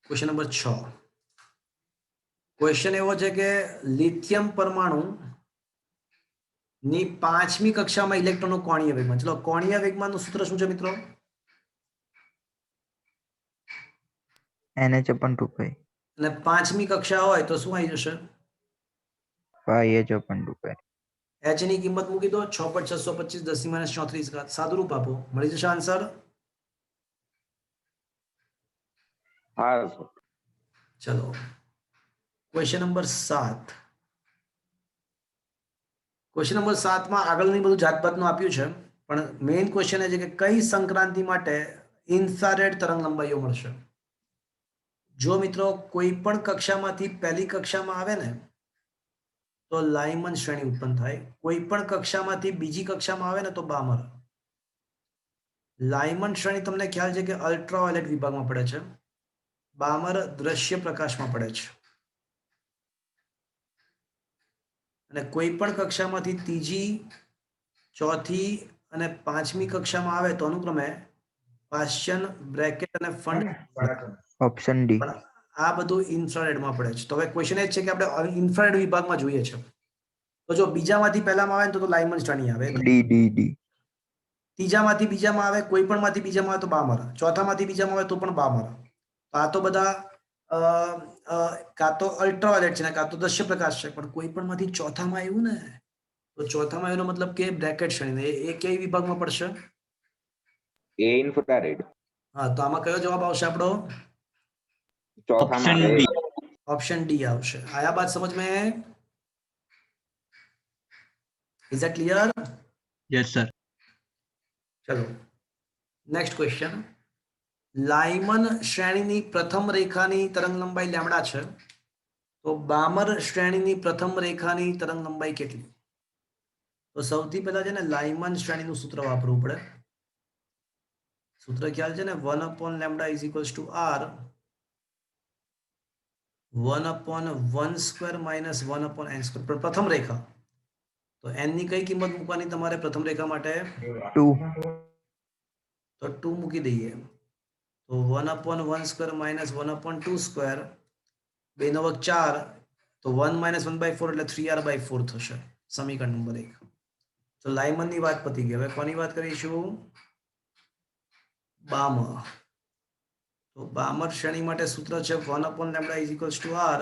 Question number 6. Question एवो છે કે લિથિયમ પરમાણુ ની પાંચમી કક્ષામાં ઇલેક્ટ્રોનનું કોણીય વેગમાન. ચલો કોણીય વેગમાનનું સૂત્ર શું છે મિત્રો? NH/2π અને પાંચમી કક્ષા હોય તો શું આવી જશે? πh/2π h ની કિંમત મૂકી દો 6.625 10⁻34 સાદું રૂપ આપો મળી જશે આન્સર. हाँ सर. चलो क्वेश्चन नंबर 7. क्वेश्चन नंबर 7 માં આગળની બધું જાતપાતનું આપ્યું છે પણ મેઇન ક્વેશ્ચન એ છે કે કઈ સંક્રાંતિ માટે ઇન્ફ્રારેડ તરંગ લંબાઈઓ મળશે? જો મિત્રો કોઈ પણ કક્ષામાંથી પહેલી કક્ષામાં આવે ને તો લાઇમન શ્રેણી ઉત્પન્ન થાય. કોઈ પણ કક્ષામાંથી બીજી કક્ષામાં આવે ને તો બામર. લાઇમન શ્રેણી તમને ખ્યાલ છે કે અલ્ટ્રાવાયોલેટ વિભાગમાં પડે છે. બામર દ્રશ્ય પ્રકાશમાં પડે છે. અને કોઈ પણ કક્ષામાંથી ત્રીજી ચોથી અને પાંચમી કક્ષામાં આવે તો અનુક્રમે પાસ્ચન બ્રેકેટ અને ફંડ ઓપ્શન ડી પણ આ બધું ઇન્ફ્રારેડમાં પડે છે. તો હવે ક્વેશ્ચન એ છે કે આપણે ઇન્ફ્રારેડ વિભાગમાં જોઈએ છે તો જો બીજામાંથી પહેલામાં આવે તો લાઇમન શ્રેણી આવે. ડી ડી ડી ત્રીજામાંથી બીજામાં આવે કોઈ પણમાંથી બીજામાં આવે તો બામર. ચોથામાંથી બીજામાં આવે તો પણ બામર. તો આ તો બધા કાં તો અલ્ટ્રાવાયોલેટ છે ને કાં તો દ્રશ્ય પ્રકાશ છે પણ કોઈ પણ માંથી ચોથામાં આવ્યું ને તો ચોથામાં એનો મતલબ કે બ્રેકેટ શ્રેણી એ કઈ વિભાગમાં પડશે? એ ઇન્ફ્રારેડ. હા તો આમાં કયો જવાબ આવશે આપણો? ચોથામાં ऑप्शन डी ऑप्शन डी आवश्य. आया बात समझ में? Is that clear? Yes sir. चलो नेक्स्ट क्वेश्चन. લાઇમન શ્રેણીની પ્રથમ રેખાની તરંગ લંબાઈ લેમ્ડા છે, તો બામર શ્રેણીની પ્રથમ રેખાની તરંગ લંબાઈ કેટલી? તો સૌથી પહેલા છે ને લાઇમન શ્રેણીનું સૂત્ર વાપરવું પડે. સૂત્ર ખ્યાલ છે ને, 1/λ is equals to r 1/1² minus 1/n². પ્રથમ રેખા, તો n ની કઈ કિંમત મૂકવાની તમારે પ્રથમ રેખા માટે? 2. તો 2 મૂકી દઈએ. તો 1/1² માઇનસ 1/2², 2 નો વર્ગ 4, તો 1 માઇનસ 1/4 એટલે 3r/4 થશે. સમીકરણ નંબર 1. તો લાઇમનની વાત પતી ગઈ. હવે કોની વાત કરીશું? બામર. તો બામર શ્રેણી માટે સૂત્ર છે 1/λ is equals to r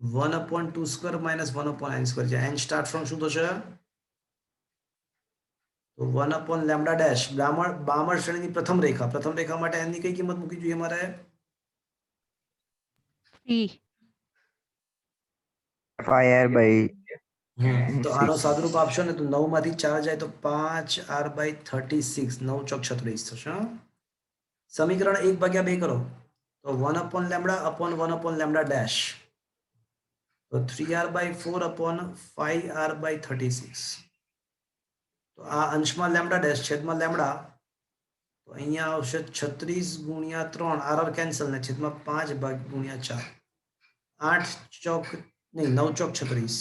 1/2² minus 1/n². જે n સ્ટાર્ટ ફ્રોમ શું થશે? તો 1/λ'. બામર શ્રેણીની પ્રથમ રેખા માટે n ની કઈ કિંમત મૂકી જોઈએ મારે? 3. 5r/6. તો આનો સાદુરૂપ આપશો ને, તો 9 માંથી 4 જાય તો 5r/36, 9 ચોક 36 થશે. હા? સમીકરણ 1/2 કરો તો 1/λ/1/λ', તો 3r/4/5r/36. તો આ અંશમાં λ' છેદમાં લેમ્ડા, તો અહીંયા આવશે 36 ગુણ્યા 3, r કેન્સલ, ને છેદમાં 5 ગુણ્યા 4. 8 ચોક નહીં, 9 ચોક 36,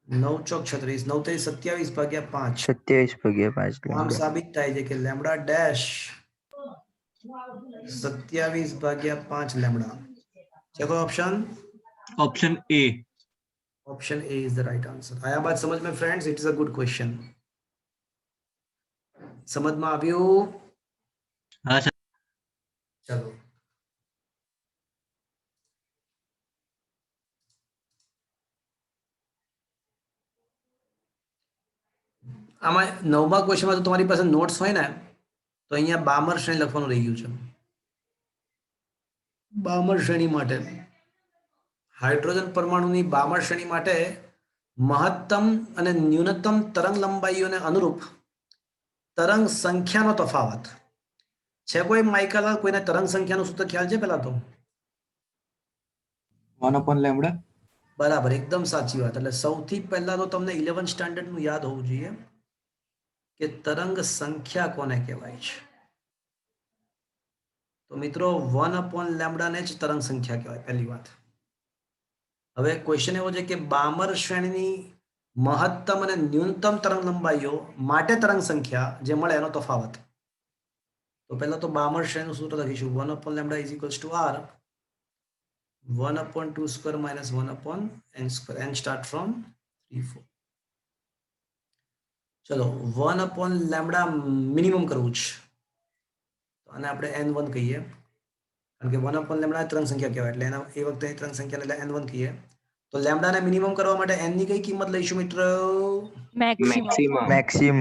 9 ચોક 36, 9 × 27/5. 27/5 આમ લેમ્ડા. સાબિત થાય છે કે λ' 27/5 લેમ્ડા છે. કોઈ option? Option A. Option A is the right answer. आया बात समझ में friends? It is a good question. समझ में આવ્યું? हाँ सर. चलो આમાં 9મા ક્વેશ્ચનમાં તો તમારી પાસે નોટ્સ હોય ને, તો અહીંયા બામર શ્રેણી લખવાનું રહી ગયું છે. બામર શ્રેણી માટે હાઇડ્રોજન પરમાણુની બામર શ્રેણી માટે મહત્તમ અને ન્યૂનતમ તરંગ લંબાઈઓને અનુરૂપ તરંગ સંખ્યાનો તફાવત છે. કોઈ માઇકલ કોઈને તરંગ સંખ્યાનું સૂત્ર ખ્યાલ છે? પહેલા તો 1/λ. બરાબર, એકદમ સાચી વાત. એટલે સૌથી પહેલા તો તમને 11th સ્ટાન્ડર્ડ નું યાદ હોવું જોઈએ કે તરંગ સંખ્યા કોને કહેવાય છે. તો મિત્રો 1/λ ને જ તરંગ સંખ્યા કહેવાય, પહેલી વાત. હવે ક્વેશ્ચન એવો છે કે બામર શ્રેણીની મહત્તમ અને ન્યૂનતમ તરંગ લંબાઈઓ માટે તરંગ સંખ્યા જે મળે એનો તફાવત. તો પહેલા તો બામર શ્રેણીનું સૂત્ર લખીશું 1/λ is equals to r 1/2² minus 1/n². n start from 3 4. ચલો 1/λ મિનિમમ કરવું છે, તો આને આપણે n1 કહીએ, કારણ કે 1/λ તરંગ સંખ્યા કહેવાય, એટલે એના એ વખતે તરંગ સંખ્યાને એટલે n1 કહીએ. તો લેમ્ડાને મિનિમમ કરવા માટે n ની કઈ કિંમત લઈશું મિત્રો? મેક્સિમમ. મેક્સિમમ.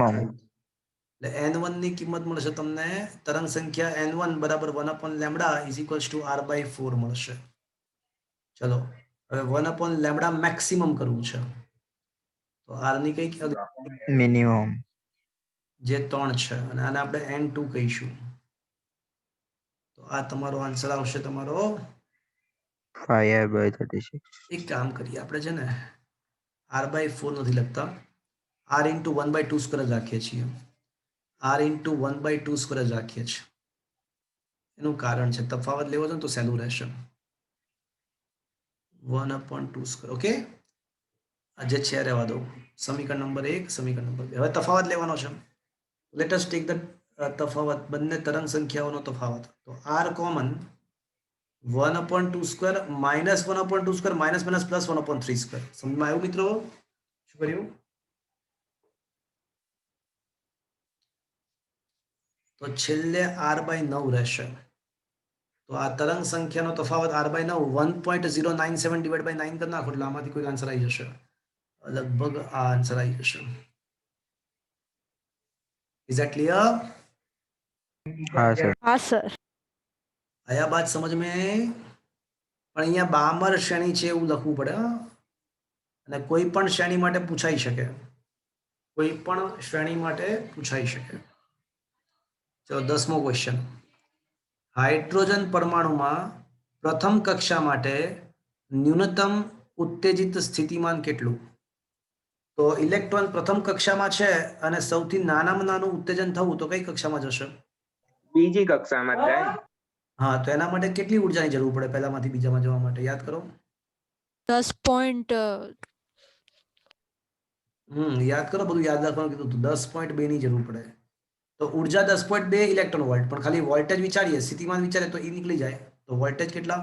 એટલે n1 ની કિંમત મળશે તમને, તરંગ સંખ્યા n1 બરાબર 1/λ ઇઝ ઇક્વલ્સ ટુ r/4 મળશે. ચલો હવે 1/λ મેક્સિમમ કરવું છે, તો r ની કઈ મિનિમમ. જે 3 છે, અને આને આપણે n2 કહીશું. તો આ તમારો આન્સર આવશે તમારો. 5r/36. એક કામ કરીએ, આપણે છે ને r/4 નથી લખતા, r × 1/2² જ રાખીએ છીએ. r × 1/2² જ રાખીએ છીએ. એનું કારણ છે, તફાવત લેવો છે ને તો સહેલું રહેશે. 1/2². ઓકે, આ જે છે રહેવા દો. સમીકરણ નંબર 1, સમીકરણ નંબર 2. હવે તફાવત લેવાનો છે. લેટ અસ ટેક ધ તફાવત, બંને તરંગ સંખ્યાઓનો તફાવત. તો r common 1/2² minus 1/2² minus minus plus 1/3². સમજમાં આવ્યું મિત્રો? શું કર્યું? તો છેલ્લે r/9 રહેશે. તો આ તરંગ સંખ્યાનો તફાવત r/9 1.097 ડિવાઇડ બાય 9 કરી નાખો, એટલે આમાંથી કોઈ આન્સર આવી જશે. લગભગ આ આન્સર આવી જશે. Is that clear? हाँ सर. हाँ सर. આયા બાત સમજ મેં? પણ અહીંયા બામર શ્રેણી છે એવું લખવું પડે. અને કોઈ પણ શ્રેણી માટે પૂછાઈ શકે, કોઈ પણ શ્રેણી માટે પૂછાઈ શકે. ચલો 10મો ક્વેશ્ચન. હાઇડ્રોજન પરમાણુમાં પ્રથમ કક્ષા માટે ન્યૂનતમ ઉત્તેજિત સ્થિતિમાન કેટલું? તો ઇલેક્ટ્રોન પ્રથમ કક્ષામાં છે અને સૌથી નાનામાં નાનું ઉત્તેજન થવું તો કઈ કક્ષામાં જશે? બીજી કક્ષામાં જાય ને. હા, તો એના માટે કેટલી ઉર્જાની જરૂર પડે પહેલામાંથી બીજામાં જવા માટે? યાદ કરો. 10.2 યાદ કરો, બધું યાદ રાખવાનું કીધું હતું. 10.2 ની જરૂર પડે. તો ઉર્જા 10.2 ઇલેક્ટ્રોન વોલ્ટ, પણ ખાલી વોલ્ટેજ વિચારીએ, સ્થિતિમાન વિચારીએ તો એ નીકળી જાય. તો વોલ્ટેજ કેટલા?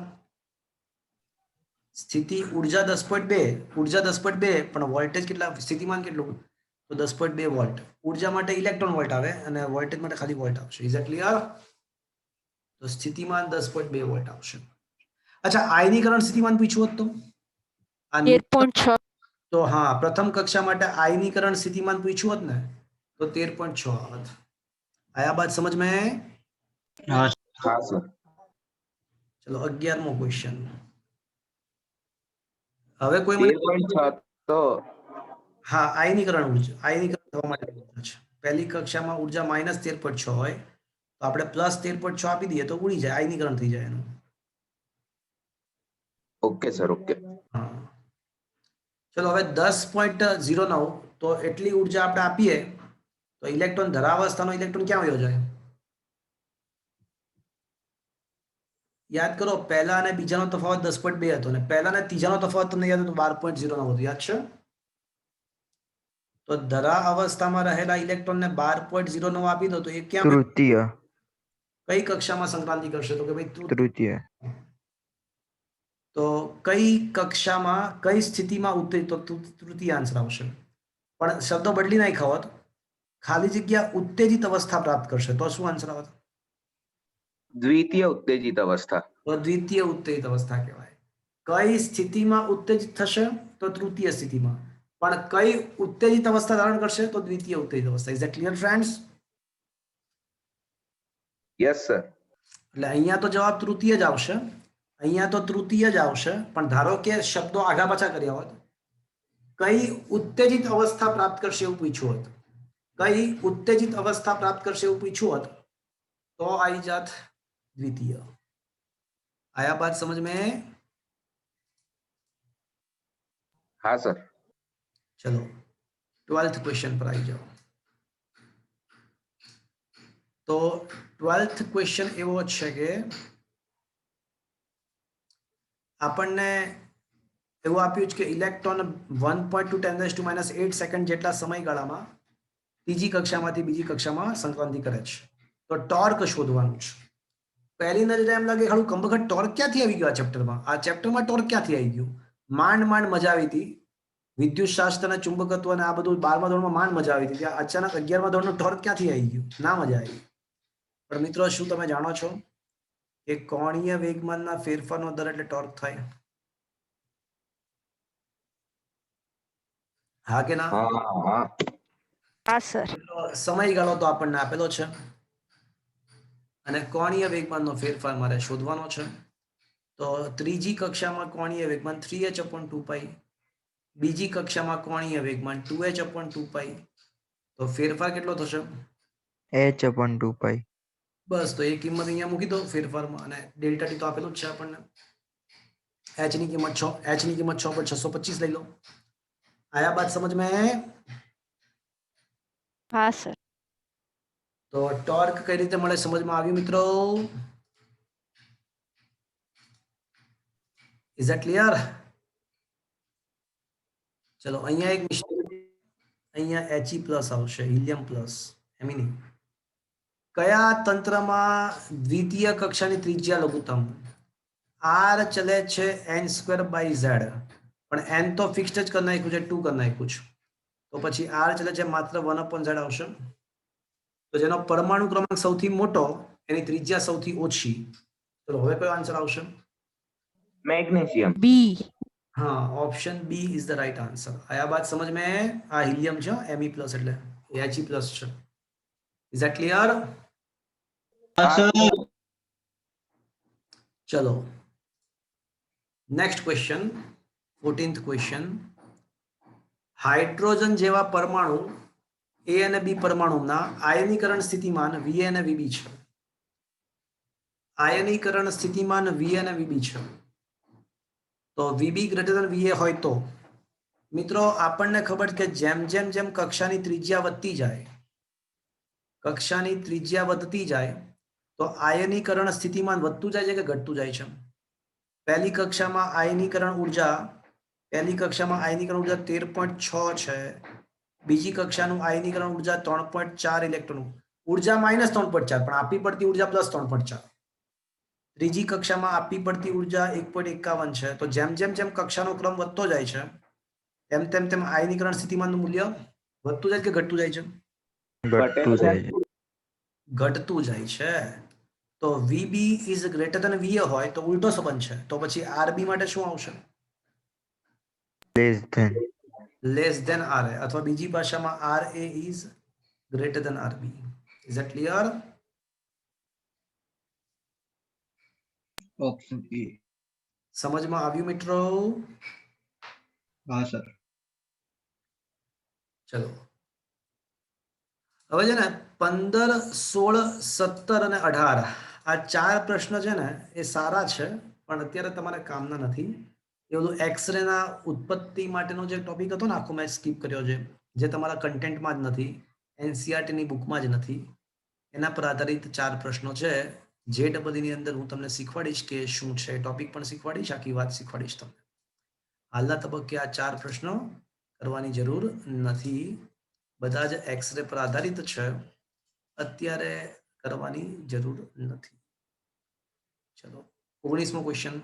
સ્થિતિ ઉર્જા 10.2, ઉર્જા 10.2 પણ વોલ્ટેજ કેટલા, સ્થિતિમાન કેટલું? તો 10.2 વોલ્ટ. ઉર્જા માટે ઇલેક્ટ્રોન વોલ્ટ આવે અને વોલ્ટેજ માટે ખાલી વોલ્ટ આવશે. Is it clear? તો સ્થિતિમાન 10.2 વોલ્ટ આવશે. અચ્છા, આયનીકરણ સ્થિતિમાન પૂછ્યું હોત તો? આ 13.6 તો હા, પ્રથમ કક્ષા માટે આયનીકરણ સ્થિતિમાન પૂછ્યું હોત ને તો 13.6 આવત. આયા બાત સમજ में? हाँ હા સર. ચલો 11મો ક્વેશ્ચન. હવે કોઈ મને 13.6 તો હા, આયનીકરણ ઉર્જા, આયનીકરણ થવા માટે ઉર્જા છે. પહેલી કક્ષામાં ઉર્જા -13.6 હોય તો આપણે +13.6 આપી દઈએ તો ઉડી જાય, આયનીકરણ થઈ જાય એનું. Okay sir, okay. હા, ચલો હવે 10.09 તો એટલી ઉર્જા આપણે આપીએ તો ઇલેક્ટ્રોન ધરાવસ્થાનો ઇલેક્ટ્રોન ક્યાં વયો જાય? યાદ કરો, પહેલા અને બીજાનો તફાવત 10.2 હતો ને પહેલા અને ત્રીજાનો તફાવત તમને યાદ હતો 12.09 હતો. યાદ છે? તો ધરા અવસ્થામાં રહેલા ઇલેક્ટ્રોનને 12.09 આપી દો તો એ ક્યાં तृतीय કઈ કક્ષામાં સંક્રાંતિ કરશે? તો કે ભાઈ तृतीय તો કઈ કક્ષામાં કઈ સ્થિતિમાં ઉત્તેજિત? તો તૃતીય આન્સર આવશે. પણ શબ્દો બદલી નાખ્યા હોત, ખાલી જગ્યા ઉત્તેજિત અવસ્થા પ્રાપ્ત કરશે તો શું આન્સર આવત? દ્વિતીય ઉત્તેજિત અવસ્થા. તો દ્વિતીય ઉત્તેજિત અવસ્થા કહેવાય. કઈ સ્થિતિમાં ઉત્તેજિત થશે? તો તૃતીય સ્થિતિમાં. પણ કઈ ઉત્તેજિત અવસ્થા ધારણ કરશે? તો દ્વિતીય ઉત્તેજિત અવસ્થા. Is that clear friends? Yes sir. એટલે અહીંયા તો જવાબ તૃતીય જ આવશે, અહીંયા તો તૃતીય જ આવશે. પણ ધારો કે શબ્દો આગા પાછા કર્યા હોત, કઈ ઉત્તેજિત અવસ્થા પ્રાપ્ત કરશે એવું પૂછ્યું હોત, કઈ ઉત્તેજિત અવસ્થા પ્રાપ્ત કરશે એવું પૂછ્યું હોત તો आई जात द्वितीय. आया बात समझ में? હા સર. चलो 12th क्वेश्चन पर आई जाओ. તો 12th ક્વેશ્ચન એવો છે કે આપણને એવું આપ્યું છે કે ઇલેક્ટ્રોન 1.2 × 10⁻8 સેકન્ડ જેટલા સમયગાળામાં ત્રીજી કક્ષામાંથી બીજી કક્ષામાં સંક્રાંતિ કરે છે. તો ટોર્ક શોધવાનું છે. પહેલી નજરે એમ લાગે ખાલી કંબખત ટોર્ક ક્યાંથી આવી ગયો આ ચેપ્ટરમાં? આ ચેપ્ટરમાં ટોર્ક ક્યાંથી આવી ગયું? માંડ માંડ મજા આવી હતી વિદ્યુત શાસ્ત્ર અને ચુંબકત્વ અને આ બધું 12મા ધોરણમાં માંડ મજા આવી હતી. ત્યાં અચાનક 11મા ધોરણનો ટોર્ક ક્યાંથી આવી ગયું? ના મજા આવી. પણ મિત્રો, શું તમે જાણો છો કે કોણીય વેગમાનના ફેરફારનો દર એટલે ટોર્ક થાય? હા કે ના? હા. હા સર. સમયગાળો તો આપણને આપેલો છે અને કોણીય વેગમાનનો ફેરફાર મારે શોધવાનો છે. તો ત્રીજી કક્ષામાં કોણીય વેગમાન 3h/2π, બીજી કક્ષામાં કોણીય વેગમાન 2h/2π. તો ફેરફાર કેટલો થશે? h/2π. બસ, તો એ કિંમત અહીંયા મૂકી દો ફેરફારમાં અને ડેલ્ટા ટી તો આપેલું જ છે આપણને. h ની કિંમત 6/625 લઈ લો. આયા બાત સમજ में? હા સર. તો ટોર્ક કઈ રીતે મળે સમજમાં આવ્યું મિત્રો? Is that clear? ચલો અહીંયા એક અહીંયા He+ આવશે, હિલિયમ પ્લસ, એમ નહીં. કયા તંત્રમાં દ્વિતીય કક્ષાની ત્રિજ્યા લઘુત્તમ? r ચલે છે n²/z, પણ n તો ફિક્સ્ડ જ કરી નાખ્યું છે, 2 કરી નાખ્યું છે. તો પછી r ચલે છે માત્ર 1/z આવશે. તો જેનો પરમાણુ ક્રમાંક સૌથી મોટો એની ત્રિજ્યા સૌથી ઓછી. ચલો હવે કયો આન્સર આવશે? મેગ્નેશિયમ. બી. हाँ, option B is the right answer. आया बात समझ में? આ હિલિયમ છે, Me+ એટલે He+ છે. Is that clear? हाँ सर. चलो next question, 14th question. Hydrogen જેવા પરમાણુ એ અને બી પરમાણુના આયનીકરણ સ્થિતિમાન વીએ અને વીબી છે. આયનીકરણ સ્થિતિમાન વીએ અને વીબી છે. તો વીબી ગ્રેટર ધેન વીએ હોય તો મિત્રો આપણને ખબર છે કે જેમ જેમ જેમ કક્ષાની ત્રિજ્યા વધતી જાય તો આયનીકરણ સ્થિતિમાન વધતું જાય છે કે ઘટતું જાય છે? પહેલી કક્ષામાં આયનીકરણ ઉર્જા 13.6 છે. બીજી કક્ષાનું આયનીકરણ ઉર્જા 3.4 ઇલેક્ટ્રોન, ઉર્જા -3.4 પણ આપી પડતી ઉર્જા +3.4. ત્રીજી કક્ષામાં આપી પડતી ઉર્જા 1.51 છે. તો જેમ જેમ જેમ કક્ષાનો ક્રમ વધતો જાય છે તેમ તેમ તેમ આયનીકરણ સ્થિતિમાનનું મૂલ્ય વધતું જાય કે ઘટતું જાય છે? ઘટતું જાય છે. ઘટતું જાય છે. તો VB is greater than VA હોય તો ઉલટો સંબંધ છે. તો પછી RB માટે શું આવશે? Less than. Less than RA, અથવા બીજી ભાષામાં RA is greater than RB. Is that clear? Option A. સમજમાં આવ્યું મિત્રો? હા સર. ચલો હવે છે ને 15, 16, 17 અને 18 આ 4 પ્રશ્ન છે ને એ સારા છે પણ અત્યારે તમારે કામના નથી. એ બધું એક્સરે ના ઉત્પત્તિ માટેનો જે ટોપિક હતો ને આખો મેં સ્કીપ કર્યો છે, જે તમારા કન્ટેન્ટમાં જ નથી, એનસીઆરટી ની બુકમાં જ નથી. એના પર આધારિત 4 પ્રશ્નો છે. જે ની અંદર હું તમને શીખવાડીશ કે શું છે, ટોપિક પણ શીખવાડીશ, આખી વાત શીખવાડીશ તમને. હાલના તબક્કે આ 4 પ્રશ્નો કરવાની જરૂર નથી, બધા જ એક્સરે પર આધારિત છે, અત્યારે કરવાની જરૂર નથી. ચલો 19મો ક્વેશ્ચન.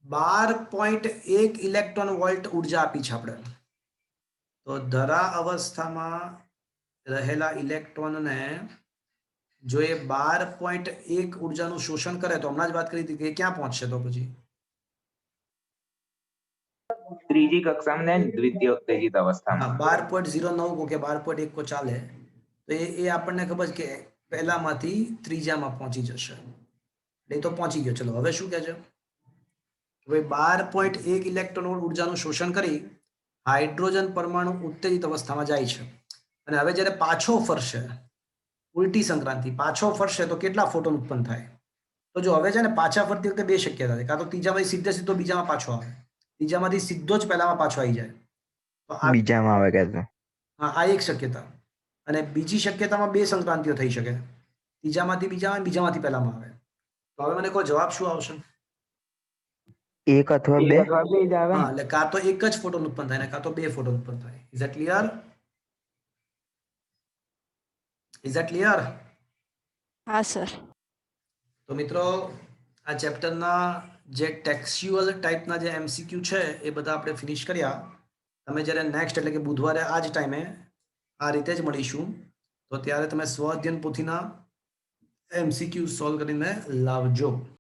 12.1 ઇલેક્ટ્રોન વોલ્ટ ઉર્જા આપી છે આપણે. તો ધરા અવસ્થામાં રહેલા ઇલેક્ટ્રોનને જો એ 12.1 ઉર્જાનું શોષણ કરે તો હમણાં જ વાત કરી હતી કે ક્યાં પહોંચશે? તો પછી ત્રીજી કક્ષામાં ને દ્વિતીય ઉત્તેજિત અવસ્થામાં. 12.09 કો કે 12.1 કો ચાલે તો એ આપણને ખબર છે કે પહેલામાંથી ત્રીજામાં પહોંચી જશે. એ તો પહોંચી ગયો. ચલો હવે શું કહે છે? હવે 12.1 ઇલેક્ટ્રોન ઉર્જાનું શોષણ કરી હાઇડ્રોજન પરમાણુ ઉત્તેજિત અવસ્થામાં જાય છે. અને હવે જ્યારે પાછો ફરશે, ઉલટી સંક્રાંતિ, પાછો ફરશે તો કેટલા ફોટોન ઉત્પન્ન થાય? તો જો હવે છે ને પાછા ફરતી વખતે બે શક્યતા છે. કાં તો ત્રીજામાંથી સીધો બીજામાં પાછો આવે, ત્રીજામાંથી સીધો જ પહેલામાં પાછો આવી જાય. તો આ બીજામાં આવે કે તો હા, આ એક શક્યતા. અને બીજી શક્યતામાં બે સંક્રાંતિઓ થઈ શકે, ત્રીજામાંથી બીજામાં, બીજામાંથી પહેલામાં આવે. તો હવે મને કહો જવાબ શું આવશે? એક અથવા બે. એક અથવા બે જ આવે હા, ને. એટલે કાં તો એક જ ફોટોન ઉત્પન્ન થાય ને કાં તો બે ફોટોન ઉત્પન્ન થાય. Is that clear? Is that clear? હા સર. તો મિત્રો આ ચેપ્ટરના જે ટેક્સ્ચ્યુઅલ ટાઈપના જે MCQ છે એ બધા આપણે ફિનિશ કર્યા. તમે જ્યારે નેક્સ્ટ એટલે કે બુધવારે આ જ ટાઈમે આ રીતે જ મળીશું, તો ત્યારે તમે સ્વ અધ્યયન પોથીના MCQ સોલ્વ કરીને લાવજો.